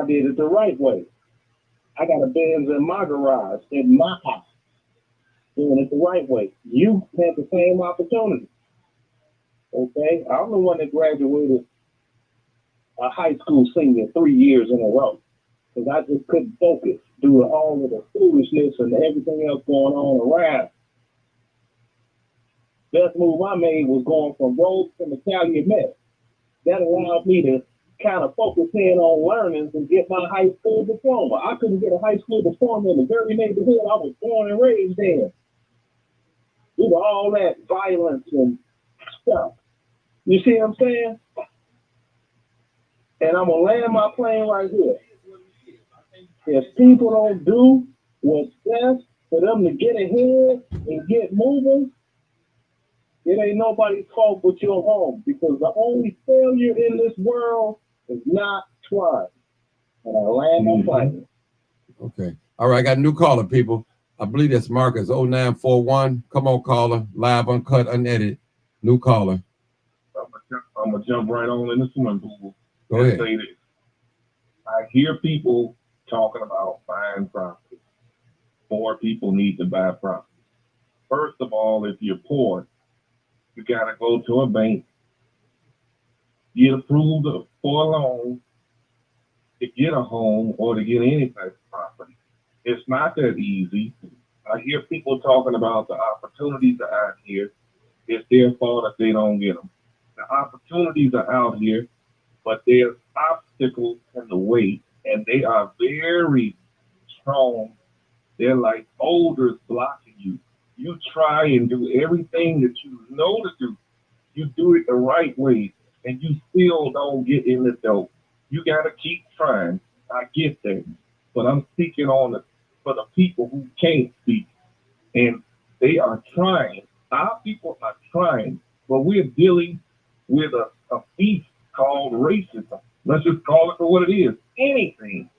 I did it the right way. I got a Benz in my garage, in my house, doing it the right way. You had the same opportunity. Okay, I'm the one that graduated a high school senior 3 years in a row because I just couldn't focus due to all of the foolishness and everything else going on around. Best move I made was going from Rhodes to Calumet. That allowed me to kind of focus in on learnings and get my high school diploma. I couldn't get a high school diploma in the very neighborhood I was born and raised in. Due to all that violence and stuff. You see what I'm saying? And I'm going to land my plane right here. If people don't do what's best for them to get ahead and get moving, it ain't nobody's fault but your own. Because the only failure in this world is not trying. And I land my plane. Okay. All right, I got a new caller, people. I believe that's Marcus 0941. Come on, caller. Live, uncut, unedited. New caller. I'm gonna jump right on in the swimming pool. Go ahead. Say this. I hear people talking about buying property. More people need to buy property. First of all, if you're poor, you gotta go to a bank, get approved for a loan to get a home or to get any type of property. It's not that easy. I hear people talking about the opportunities are out here. It's their fault if they don't get them. The opportunities are out here. but there's obstacles in the way, and they are very strong. They're like boulders blocking you. You try and do everything that you know to do. You do it the right way, and you still don't get in the door. You got to keep trying. I get that, but I'm speaking for the people who can't speak, and they are trying. Our people are trying, but we're dealing with a beast called racism. Let's just call it for what it is. Anything.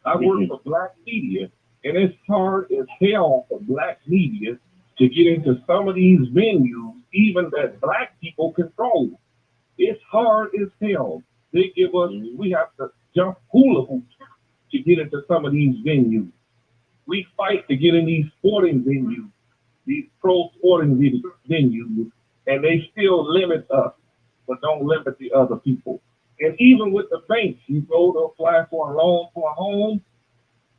I work for black media, and it's hard as hell for black media to get into some of these venues, even that black people control. It's hard as hell. They give us, we have to jump hula hoops to get into some of these venues. We fight to get in these sporting venues, these pro sporting venues, and they still limit us, but don't limit the other people. And even with the banks, you go to apply for a loan for a home.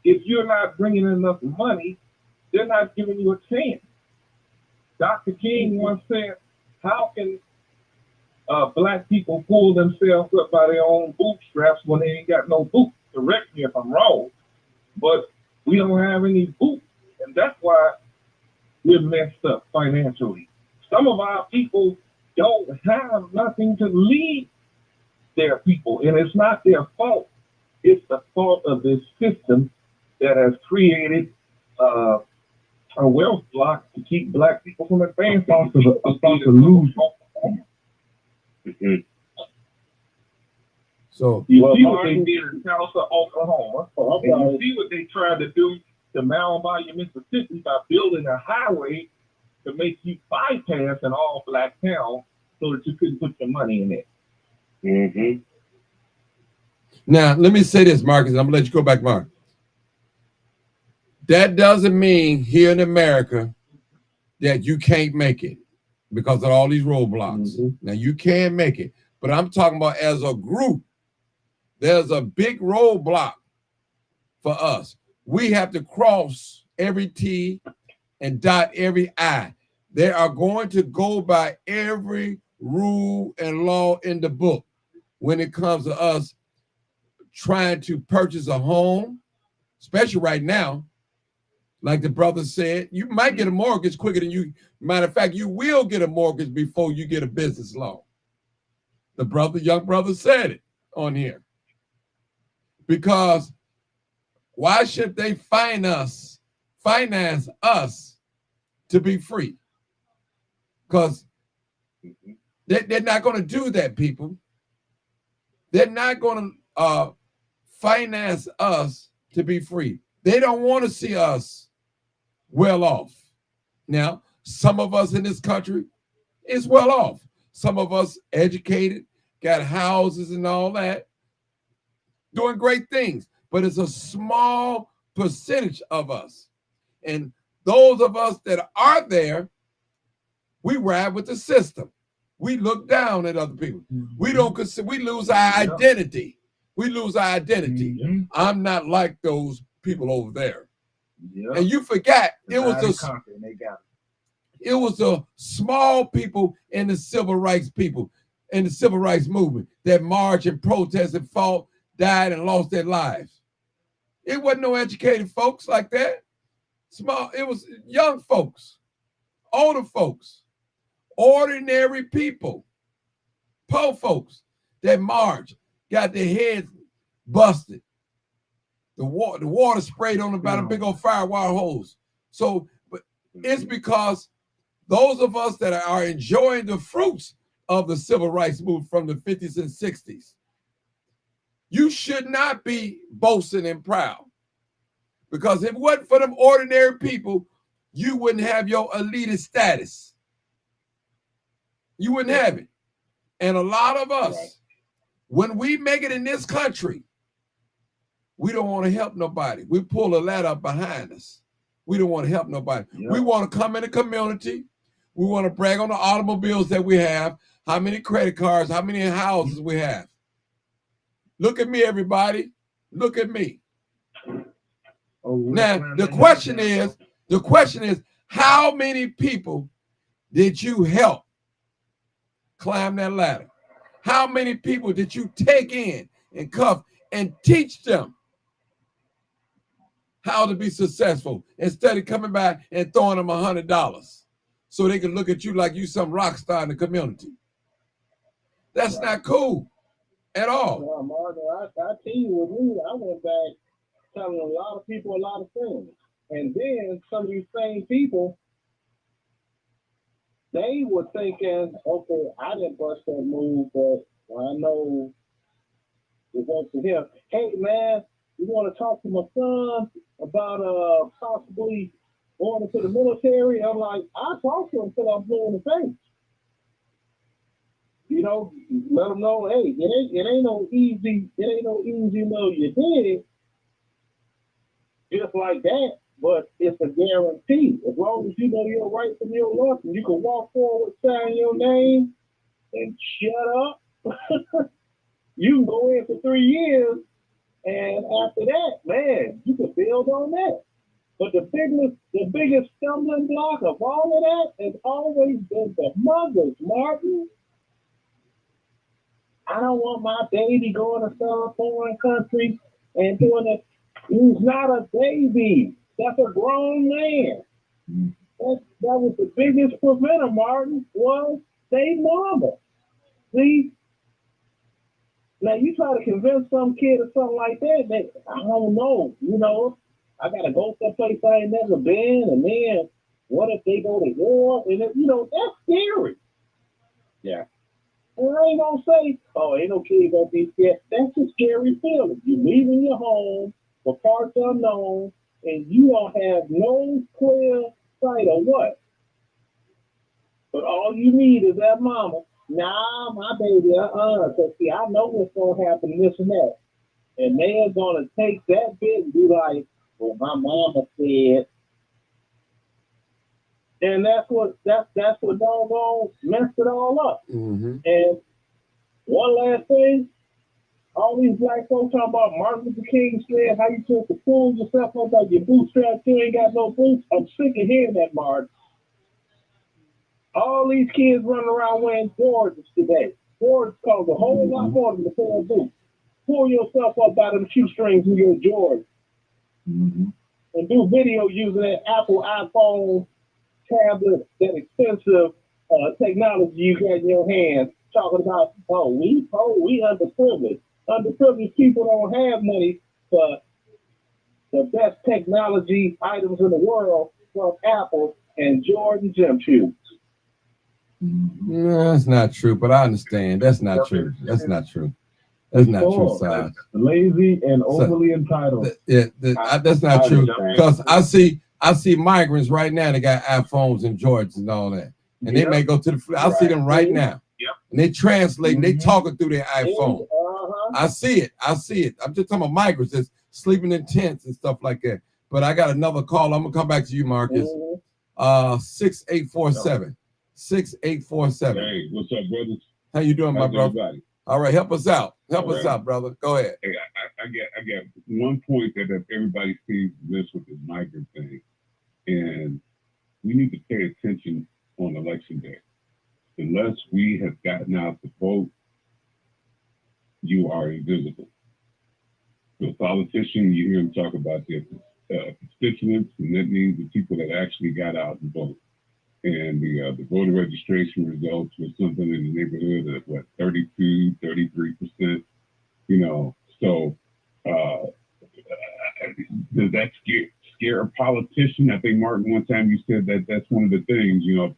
If you're not bringing enough money, they're not giving you a chance. Dr. King once said, how can black people pull themselves up by their own bootstraps when they ain't got no boots? Correct me if I'm wrong, but we don't have any boots, and that's why we're messed up financially. Some of our people don't have nothing to lead their people, and it's not their fault. It's the fault of this system that has created a wealth block to keep black people from advancing. to lose. So you see what they did in Tulsa, Oklahoma, and you see what they tried to do to Mound Bayou, Mississippi by building a highway to make you bypass an all-black town so that you couldn't put your money in it. now let me say this, Marcus, and I'm gonna let you go back, Mark. That doesn't mean here in America that you can't make it because of all these roadblocks. Now you can make it, but I'm talking about as a group. There's a big roadblock for us. We have to cross every T and dot every I. They are going to go by every rule and law in the book when it comes to us trying to purchase a home, especially right now. Like the brother said, you might get a mortgage quicker than you. Matter of fact, you will get a mortgage before you get a business loan. The young brother said it on here. Because why should they finance us to be free? Because they're not going to do that, people. They're not going to finance us to be free. They don't want to see us well off. Now, some of us in this country is well off. Some of us educated, got houses and all that, doing great things. But it's a small percentage of us. And those of us that are there, we ride with the system. We look down at other people. We don't consider, we lose our identity. We lose our identity. I'm not like those people over there. And you forgot it was a small people in the civil rights movement that marched and protested, fought, died, and lost their lives. It wasn't no educated folks like that. Small, it was young folks, older folks, ordinary people, poor folks that marched, got their heads busted. The water sprayed on them by a big old firewire hose. So, but it's because those of us that are enjoying the fruits of the civil rights movement from the 50s and 60s, you should not be boasting and proud. Because if it wasn't for them ordinary people, you wouldn't have your elitist status. You wouldn't have it. And a lot of us, when we make it in this country, we don't want to help nobody. We pull a ladder up behind us. We don't want to help nobody. We want to come in the community. We want to brag on the automobiles that we have, how many credit cards, how many houses we have. Look at me, everybody. Look at me. Now, the question is, how many people did you help climb that ladder? How many people did you take in and cuff and teach them how to be successful instead of coming back and throwing them $100 so they can look at you like you some rock star in the community? That's not cool at all. Well, Martin, I tell you, with me, I went back telling a lot of people a lot of things. And then some of these same people, they were thinking, okay, I didn't bust that move, but I know it went to him. Hey, man, you want to talk to my son about possibly going into the military? I'm like, I talk to him until I'm blue in the face. You know, let them know, hey, it ain't no easy little you did just like that, but it's a guarantee. As long as you know your rights and your left, and you can walk forward, sign your name, and shut up. You can go in for 3 years, and after that, man, you can build on that. But the biggest stumbling block of all of that has always been the mothers, Martin. I don't want my baby going to some foreign country and doing it. He's not a baby. That's a grown man. That was the biggest preventer, Martin, was they mama. See? Now you try to convince some kid or something like that, I don't know, you know, I gotta go someplace I ain't never been, and then what if they go to war? And you know, that's scary. Yeah. And I ain't gonna say, oh, ain't no kid gonna be scared. That's a scary feeling. You leaving your home for parts unknown, and you don't have no clear sight of what. But all you need is that mama. Nah, my baby, because see, I know what's gonna happen, this and that. And they're gonna take that bit and be like, well, my mama said. And that's what doggone messed it all up. Mm-hmm. And one last thing, all these black folks talking about Martin Luther King said how you supposed to pull yourself up by your bootstraps, you ain't got no boots. I'm sick of hearing that, Martin. All these kids running around wearing Jordans today. Jordans cost a whole lot more than the pair of boots. Pull yourself up by them shoestrings with your Jordans. Mm-hmm. And do video using that Apple iPhone tablet, that expensive technology you got in your hands, talking about, we underprivileged. Underprivileged people don't have money for the best technology items in the world from Apple and Jordan gym shoes. No, that's not true, but I understand. That's not true. That's not true. That's not true, Saj. Lazy and overly entitled. That's not true. Because I see migrants right now that got iPhones and Jordans and all that. And they may go to the I see them right now. Yep. And they translating, they talking through their iPhone. I see it. I'm just talking about migrants that's sleeping in tents and stuff like that. But I got another call. I'm gonna come back to you, Marcus. 6847. 6847. Hey, what's up, brothers? How you doing, my brother? Everybody? All right, help us out. Help us out, brother. Go ahead. Hey, I get one point that everybody sees this with this migrant thing, and we need to pay attention on election day. Unless we have gotten out to vote, you are invisible. So a politician, you hear him talk about their constituents, and that means the people that actually got out and voted. And the voter registration results was something in the neighborhood of 32, 33%, you know. So does that scare a politician? I think, Martin, one time you said that that's one of the things, you know,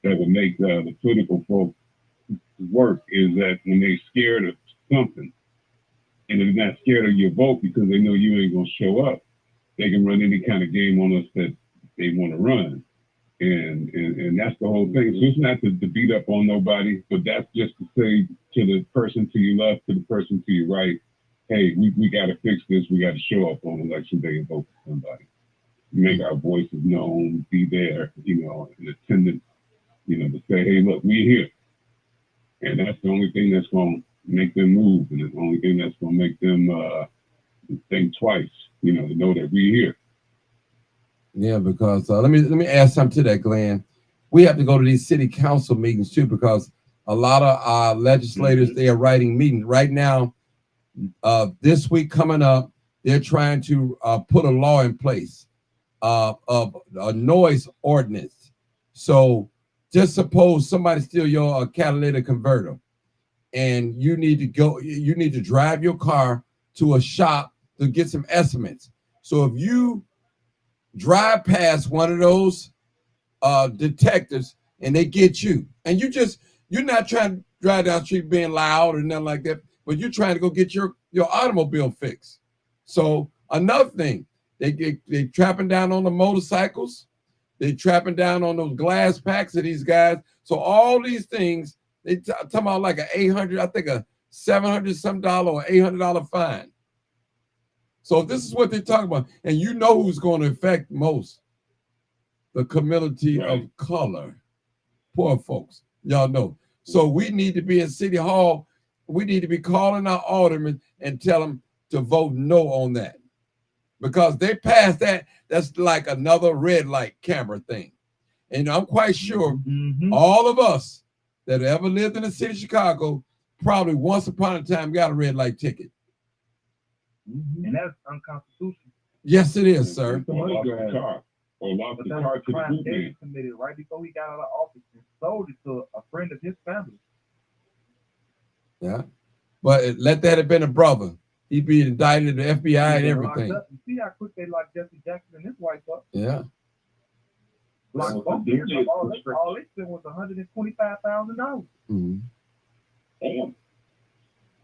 that would make the political folks work, is that when they're scared of something, and they're not scared of your vote because they know you ain't gonna show up, they can run any kind of game on us that they want to run. And that's the whole thing. So it's not to beat up on nobody, but that's just to say to the person to your left, to the person to your right, hey, we got to fix this. We got to show up on election day and vote for somebody. Make our voices known, be there, you know, in attendance, you know, to say, hey, look, we're here. And that's the only thing that's going to make them move. And it's the only thing that's going to make them think twice, you know, to know that we're here. Yeah, because let me add something to that, Glenn. We have to go to these city council meetings too, because A lot of legislators, they are writing meetings right now. This week coming up, they're trying to put a law in place of a noise ordinance. So just suppose somebody steal your catalytic converter, and you need to drive your car to a shop to get some estimates. So if you drive past one of those detectives and they get you, and you're not trying to drive down the street being loud or nothing like that, but you're trying to go get your automobile fixed. So another thing, they trapping down on the motorcycles, they trapping down on those glass packs of these guys. So all these things, they talking about like a 800, I think a $700 some dollar or $800 fine. So this is what they're talking about, and you know who's going to affect most: the community of color, poor folks. Y'all know. So we need to be in City Hall. We need to be calling our aldermen and tell them to vote no on that, because they passed that. That's like another red light camera thing. And I'm quite sure all of us that ever lived in the city of Chicago probably once upon a time got a red light ticket. And that's unconstitutional. Yes, it is, sir. Or lost the car. Or lost the car to the crime boot David man. committed right before he got out of office and sold it to a friend of his family. Yeah. But let that have been a brother. He'd be indicted, the FBI and everything. You see how quick they locked Jesse Jackson and his wife up? Yeah. Like both years, all they spent was $125,000. Mm-hmm. Damn.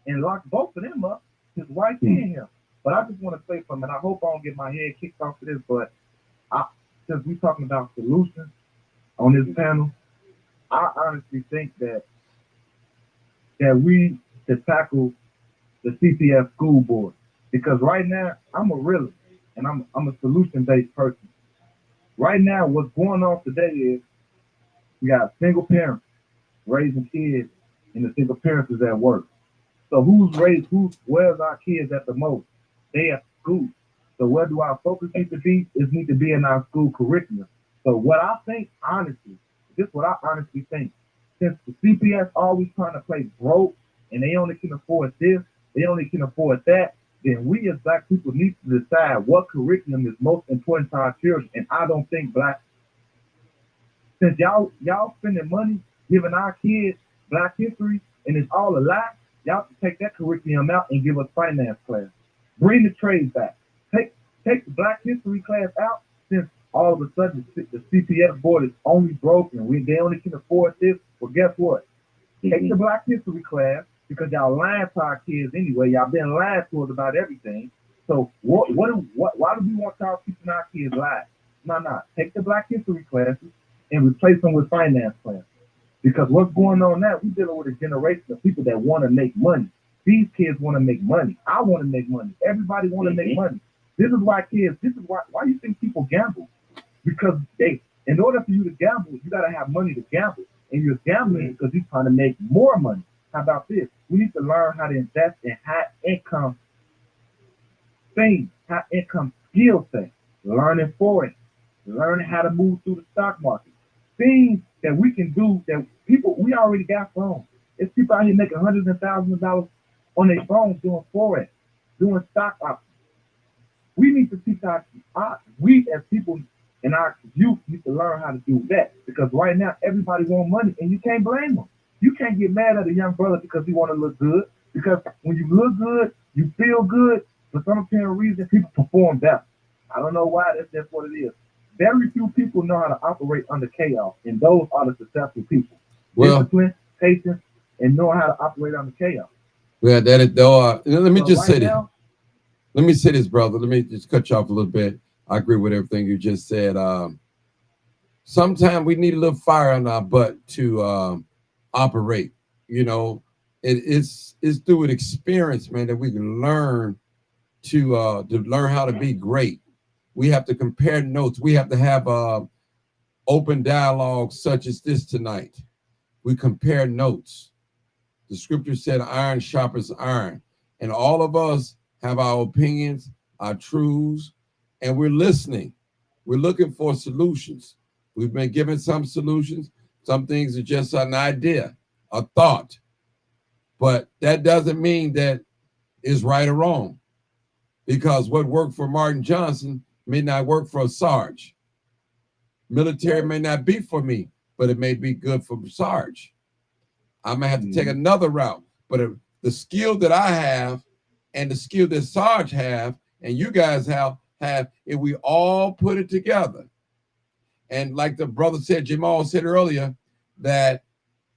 And locked both of them up, his wife and him. But I just want to say something, and I hope I don't get my head kicked off for this, but since we're talking about solutions on this panel, I honestly think that we should tackle the CPS school board, because right now I'm a realist and I'm a solution-based person. Right now, what's going on today is we got single parents raising kids, and the single parents is at work. So where's our kids at the most? They at school. So where do our focus need to be? It need to be in our school curriculum. So what I think, honestly, this is what I honestly think. Since the CPS always trying to play broke and they only can afford this, they only can afford that, then we as Black people need to decide what curriculum is most important to our children. And I don't think since y'all spending money giving our kids Black history and it's all a lie, y'all can take that curriculum out and give us finance class. Bring the trade back. Take the Black history class out, since all of a sudden the CPS board is only broken. They only can afford this. Well, guess what? Take the Black history class, because y'all lying to our kids anyway. Y'all been lying to us about everything. So why do we want y'all keeping our kids live? No. Take the Black history classes and replace them with finance classes. Because what's going on now, we're dealing with a generation of people that want to make money. These kids want to make money. I want to make money. Everybody want to make money. This is why you think people gamble? Because in order for you to gamble, you got to have money to gamble. And you're gambling because you're trying to make more money. How about this? We need to learn how to invest in high income things, high income skill sets, learning forex, learning how to move through the stock market. Things that we can do that we already got phones. It's people out here making hundreds of thousands of dollars on their phones doing forex, doing stock options. We need to teach we as people in our youth need to learn how to do that, because right now everybody wants money and you can't blame them. You can't get mad at a young brother because he want to look good, because when you look good, you feel good. For some apparent reason, people perform better. I don't know why. That's just what it is. Very few people know how to operate under chaos, and those are the successful people. Discipline, patience, and know how to operate under chaos. Well, let me just say this. Let me say this, brother. Let me just cut you off a little bit. I agree with everything you just said. Sometimes we need a little fire on our butt to operate. You know, it's through an experience, man, that we can learn to learn how to be great. We have to compare notes. We have to have open dialogue such as this tonight. We compare notes. The scripture said iron sharpens iron. And all of us have our opinions, our truths, and we're listening. We're looking for solutions. We've been given some solutions. Some things are just an idea. a thought. But that doesn't mean that it's right or wrong, because what worked for Martin Johnson may not work for Sarge. Military may not be for me, but it may be good for Sarge. I may have to take another route. But if the skill that I have and the skill that Sarge have and you guys have, if we all put it together, and like the brother said, Jamal said earlier, that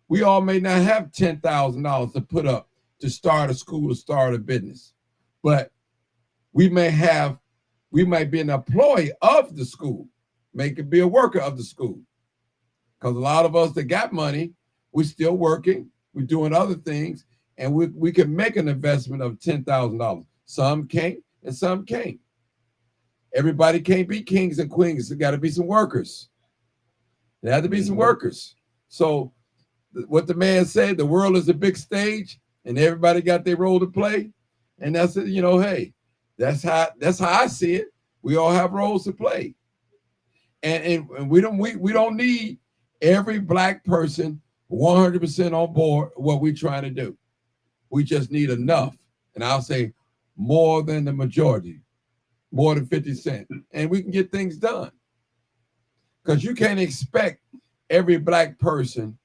we all may not have $10,000 to put up to start a school, to start a business, but we might be an employee of the school, make it be a worker of the school. Because a lot of us that got money, we're still working, we're doing other things, and we can make an investment of $10,000. Some can't, and some can't. Everybody can't be kings and queens. There got to be some workers. There have to be some workers. So what the man said, the world is a big stage, and everybody got their role to play. And that's it, hey, that's how I see it. We all have roles to play. And we don't need every black person 100% on board what we're trying to do. We just need enough. And I'll say more than the majority, more than 50 cents. And we can get things done. Because you can't expect every black person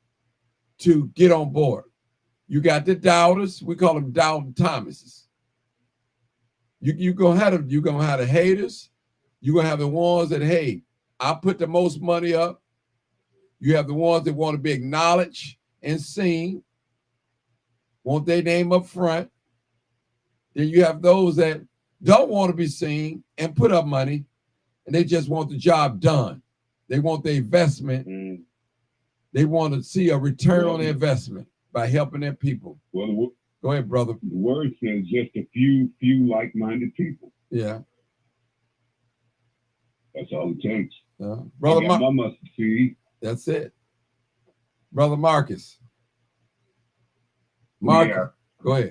to get on board. You got the doubters, we call them doubting Thomases. You're gonna have the haters, you're gonna have the ones that, hey, I put the most money up. You have the ones that want to be acknowledged and seen, want their name up front. Then you have those that don't want to be seen and put up money, and they just want the job done. They want the investment. They want to see a return on their investment by helping their people. Well, go ahead, brother. The word says just a few like-minded people. Yeah. That's all it takes. Brother my mustard seed. That's it. Brother Marcus. Marcus, go ahead.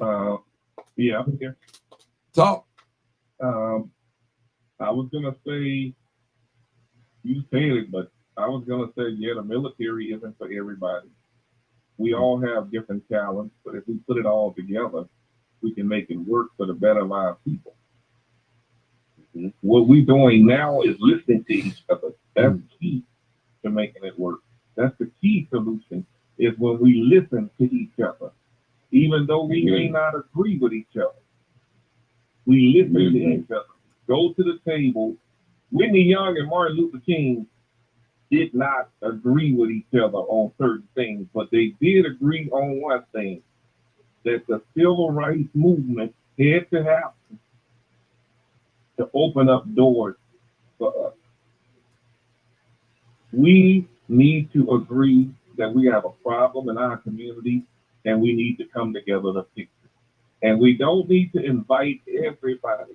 Yeah, I'm here. Talk. I was gonna say, you said it, but I was gonna say, yeah, the military isn't for everybody. We all have different talents, but if we put it all together, we can make it work for the better of our people. What we're doing now is listening to each other. That's key to making it work. That's the key solution, is when we listen to each other. Even though we may not agree with each other, we listen to each other. Go to the table. Whitney Young and Martin Luther King did not agree with each other on certain things, but they did agree on one thing, that the civil rights movement had to happen to open up doors for us. We need to agree that we have a problem in our community and we need to come together to fix it. And we don't need to invite everybody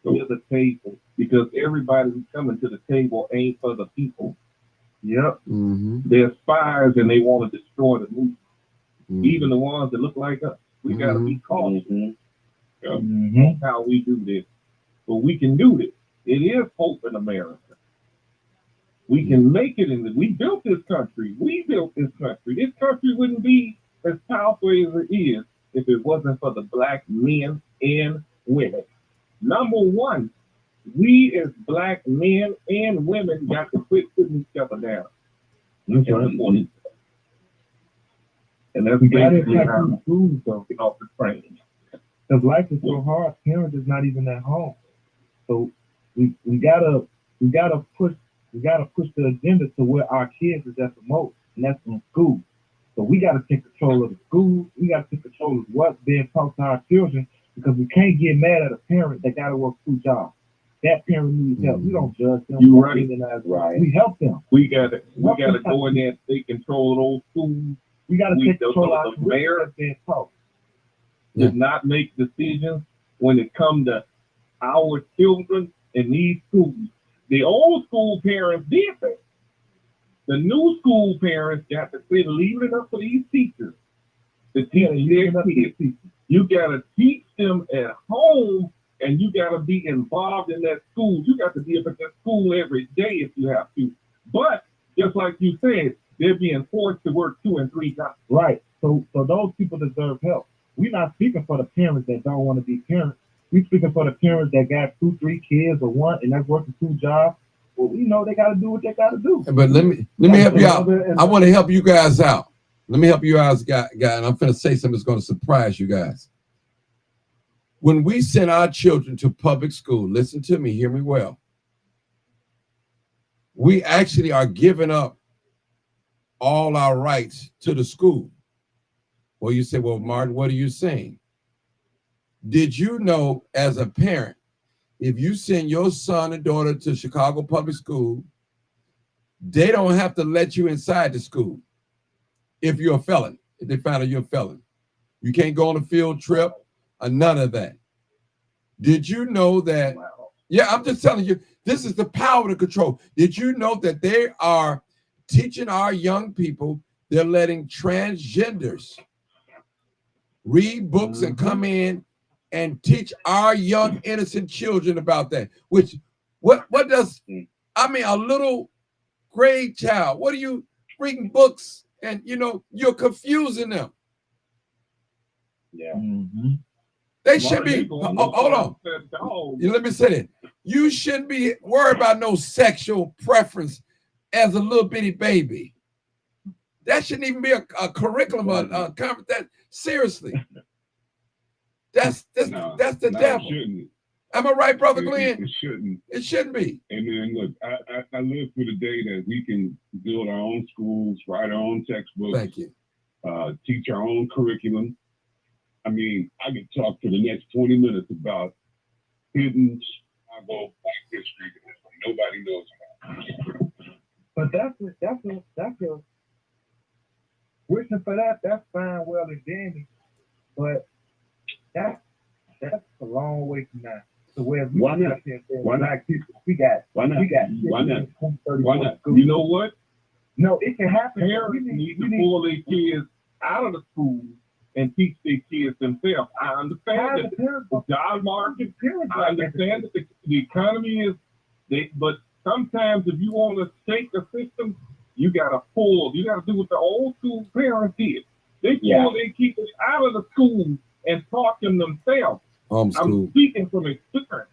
to the table, because everybody who's coming to the table ain't for the people. Yep. They're spies and they want to destroy the movement. Even the ones that look like us. We got to be cautious how we do this. But we can do this. It is hope in America. We can make it we built this country. We built this country. This country wouldn't be as powerful as it is if it wasn't for the black men and women. Number one, we as black men and women got to quit putting each other down. And that's basically how schools don't get off the train. Because life is so hard, parents is not even at home. So we gotta push the agenda to where our kids is at the most, and that's in school. So we gotta take control of the school. We gotta take control of what's being taught to our children, because we can't get mad at a parent that gotta work 2 jobs. That parent needs help. We don't judge them. You're right. We help them. We gotta go in there and take control of those schools. We gotta take control of the mayor that's being taught. Does not make decisions when it comes to our children in these schools. The old school parents did that. The new school parents got to say, leave it up for these teachers to teach their kids. You got to teach them at home, and you got to be involved in that school. You got to be up at that school every day if you have to. But just like you said, they're being forced to work 2 and 3 jobs. Right. So those people deserve help. We're not speaking for the parents that don't want to be parents. We speaking for the parents that got 2, 3 kids or one and that's working 2 jobs. Well, we know they got to do what they got to do. But let me help you out. I want to help you guys out. Let me help you guys, guy, and I'm going to say something that's going to surprise you guys. When we send our children to public school, listen to me, hear me well. We actually are giving up all our rights to the school. Well, you say, well, Martin, what are you saying? Did you know, as a parent, if you send your son and daughter to Chicago Public School, they don't have to let you inside the school if you're a felon, if they find out you're a felon. You can't go on a field trip or none of that. Did you know that? Yeah, I'm just telling you, this is the power to control. Did you know that they are teaching our young people, they're letting transgenders read books and come in and teach our young innocent children about that? Which, what does, I mean, a little grade child, what are you reading books and, you know, you're confusing them. Yeah. They should be, hold on. Let me say that. You shouldn't be worried about no sexual preference as a little bitty baby. That shouldn't even be a curriculum, that seriously. That's the devil. Am I right, Brother Glenn? It shouldn't. It shouldn't be. And then look, I live for the day that we can build our own schools, write our own textbooks. Thank you. Teach our own curriculum. I mean, I could talk for the next 20 minutes about hidden Chicago Black history that nobody knows about. But that's a wishing for that. That's fine, well and dandy. But that's a long way from now. So where we Why not? Black people, we got. Why not? Schools. You know what? No, it can happen. Parents need to pull their kids out of the school and teach their kids themselves. I understand that the job market, I understand that the economy is, but sometimes if you want to shake the system, you got to do what the old school parents did. They pull their kids out of the school and taught them themselves. I'm speaking from experience.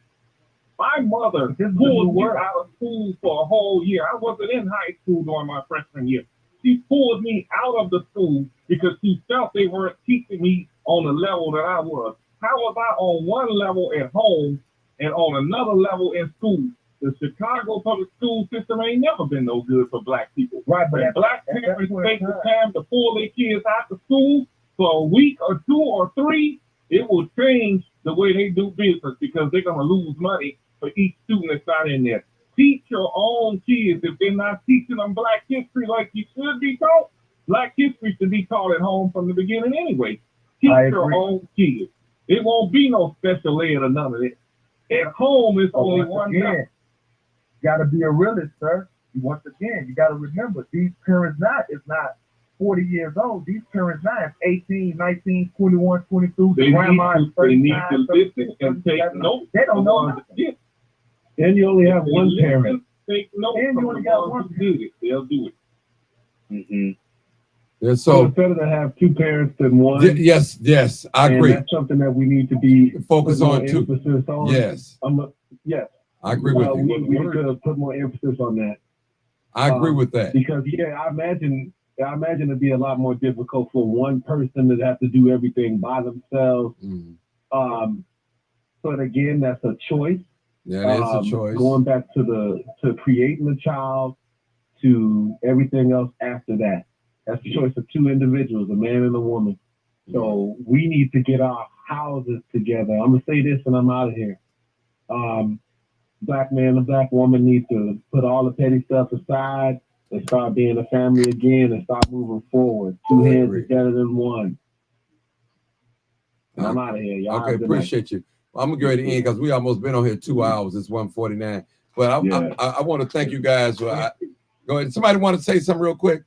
My mother pulled me out of school for a whole year. I wasn't in high school during my freshman year. She pulled me out of the school because she felt they weren't teaching me on the level that I was. How was I on one level at home and on another level in school? The Chicago public school system ain't never been no good for Black people. Right, but Black parents take the time to pull their kids out of school for a week or 2 or 3, it will change the way they do business because they're going to lose money for each student that's not in there. Teach your own kids. If they're not teaching them Black history like you should be taught, Black history should be taught at home from the beginning anyway. Teach your own kids. It won't be no special ed or none of it. At home, it's only one guy. Got to be a realist, sir. Once again, you got to remember, these parents now is not 40 years old. These parents now is 18, 19, 21, 22. They need to listen and take notes. They don't know. And you only have one parent. Take notes and you only got one. They'll do it. Yeah, so it's better to have 2 parents than one. Yes, I agree. That's something that we need to be focus on too. On. Yes. Yes. I agree with you. We need to put more emphasis on that. I agree with that. Because I imagine it'd be a lot more difficult for one person to have to do everything by themselves. But again, that's a choice. Yeah, it is a choice. Going back to creating the child to everything else after that. That's the choice of 2 individuals, a man and a woman. So we need to get our houses together. I'm gonna say this and I'm out of here. Black man and Black woman need to put all the petty stuff aside and start being a family again and start moving forward. 2 hands is better than one. And I'm out of here, y'all. Okay, appreciate you. I'm gonna go ahead and end because we almost been on here 2 hours. It's 1:49. But I want to thank you guys. Go ahead. Somebody want to say something real quick?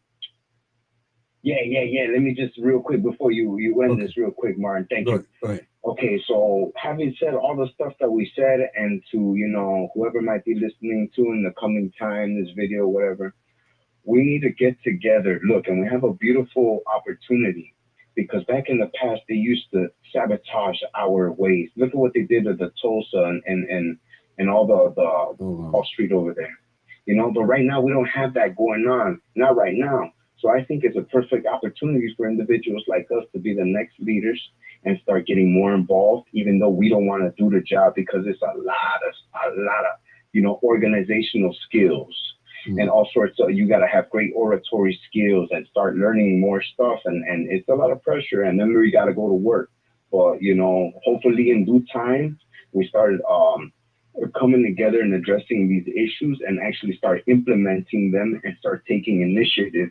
Yeah. Let me just real quick before you end this real quick, Martin. Thank you. Go ahead. Okay, so having said all the stuff that we said, and to whoever might be listening to in the coming time, this video, whatever, we need to get together. Look, and we have a beautiful opportunity. because back in the past they used to sabotage our ways. Look at what they did to the Tulsa and all the Wall Street over there. You know, but right now we don't have that going on. Not right now. So I think it's a perfect opportunity for individuals like us to be the next leaders and start getting more involved, even though we don't want to do the job, because it's a lot of, you know, organizational skills and all sorts of, you got to have great oratory skills and start learning more stuff. And it's a lot of pressure, and then we got to go to work. But, you know, hopefully in due time, we started coming together and addressing these issues and actually start implementing them and start taking initiative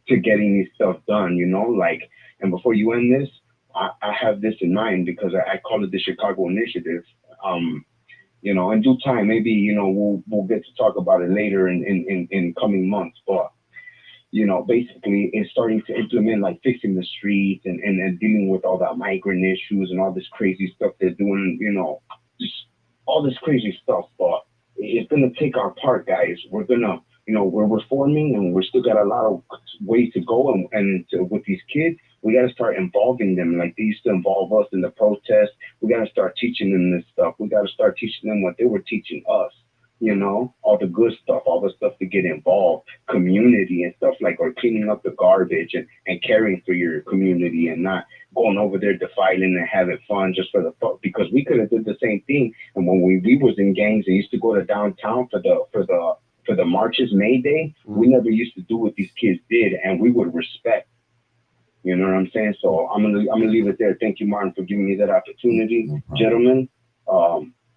to getting this stuff done, you know, like, and before you end this, I have this in mind because I call it the Chicago Initiative. You know, in due time, maybe, you know, we'll get to talk about it later in coming months, but, you know, basically it's starting to implement like fixing the streets and dealing with all that migrant issues and all this crazy stuff they're doing, you know, just all this crazy stuff, but it's going to take our part, guys. We're going to, you know, we're reforming and we're still got a lot of ways to go. And with these kids, we got to start involving them like they used to involve us in the protests. We got to start teaching them this stuff. We got to start teaching them what they were teaching us, you know, all the good stuff, all the stuff to get involved, community and stuff like, or cleaning up the garbage and caring for your community and not going over there defiling and having fun just for the fun, because we could have did the same thing. And when we was in gangs and used to go to downtown for the marches, May Day, we never used to do what these kids did, and we would respect. You know what I'm saying? So I'm gonna leave it there. Thank you, Martin, for giving me that opportunity, gentlemen.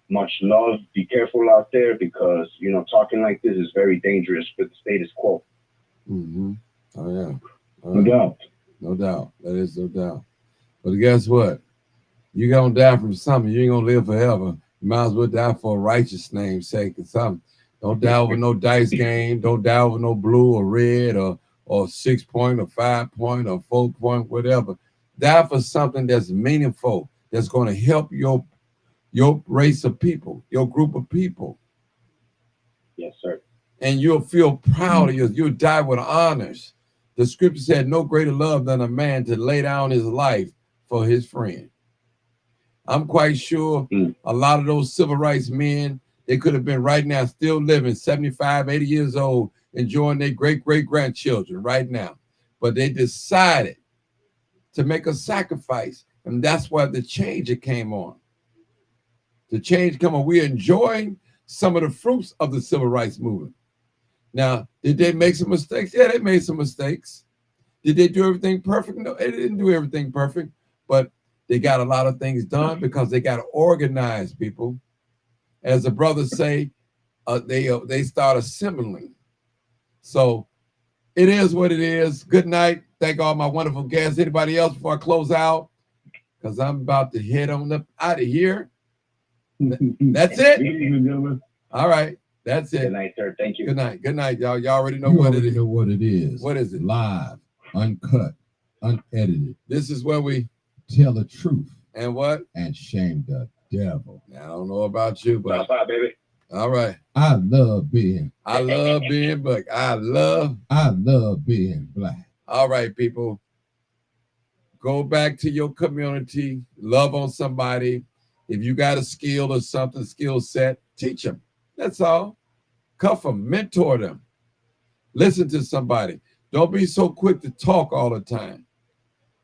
Much love. Be careful out there because, you know, talking like this is very dangerous for the status quo. Mm-hmm. Oh yeah, No doubt. No doubt. That is no doubt. But guess what? You gonna die from something. You ain't gonna live forever. You might as well die for a righteous name's sake or something. Don't die over no dice game. Don't die over no blue or red or 6 point or 5 point or 4 point, whatever. Die for something that's meaningful, that's going to help your race of people, your group of people. Yes, sir. And you'll feel proud of you. You'll die with honors. The scripture said, no greater love than a man to lay down his life for his friend. I'm quite sure a lot of those civil rights men, they could have been right now still living 75, 80 years old, enjoying their great-great-grandchildren right now. But they decided to make a sacrifice. And that's why the change came on. The change come on. We're enjoying some of the fruits of the civil rights movement. Now, did they make some mistakes? Yeah, they made some mistakes. Did they do everything perfect? No, they didn't do everything perfect. But they got a lot of things done because they got organized, people. As the brothers say, they start assembling. So it is what it is. Good night. Thank all my wonderful guests. Anybody else before I close out? Because I'm about to head on up out of here. That's it. All right. That's it. Good night, sir. Thank you. Good night. Good night, y'all. Y'all already know what it is. Know what it is. What is it? Live, uncut, unedited. This is where we tell the truth. And what? And shame the devil. Now, I don't know about you, but bye, baby. All right. I love being black. I love being black. All right, people. Go back to your community. Love on somebody. If you got a skill or something, skill set, teach them. That's all. Cuff them, mentor them. Listen to somebody. Don't be so quick to talk all the time.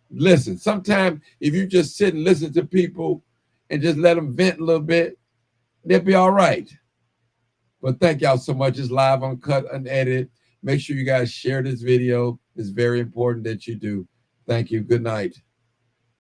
Listen, sometimes if you just sit and listen to people and just let them vent a little bit, they'll be all right. But thank y'all so much. It's live, uncut, unedited. Make sure you guys share this video. It's very important that you do. Thank you. Good night.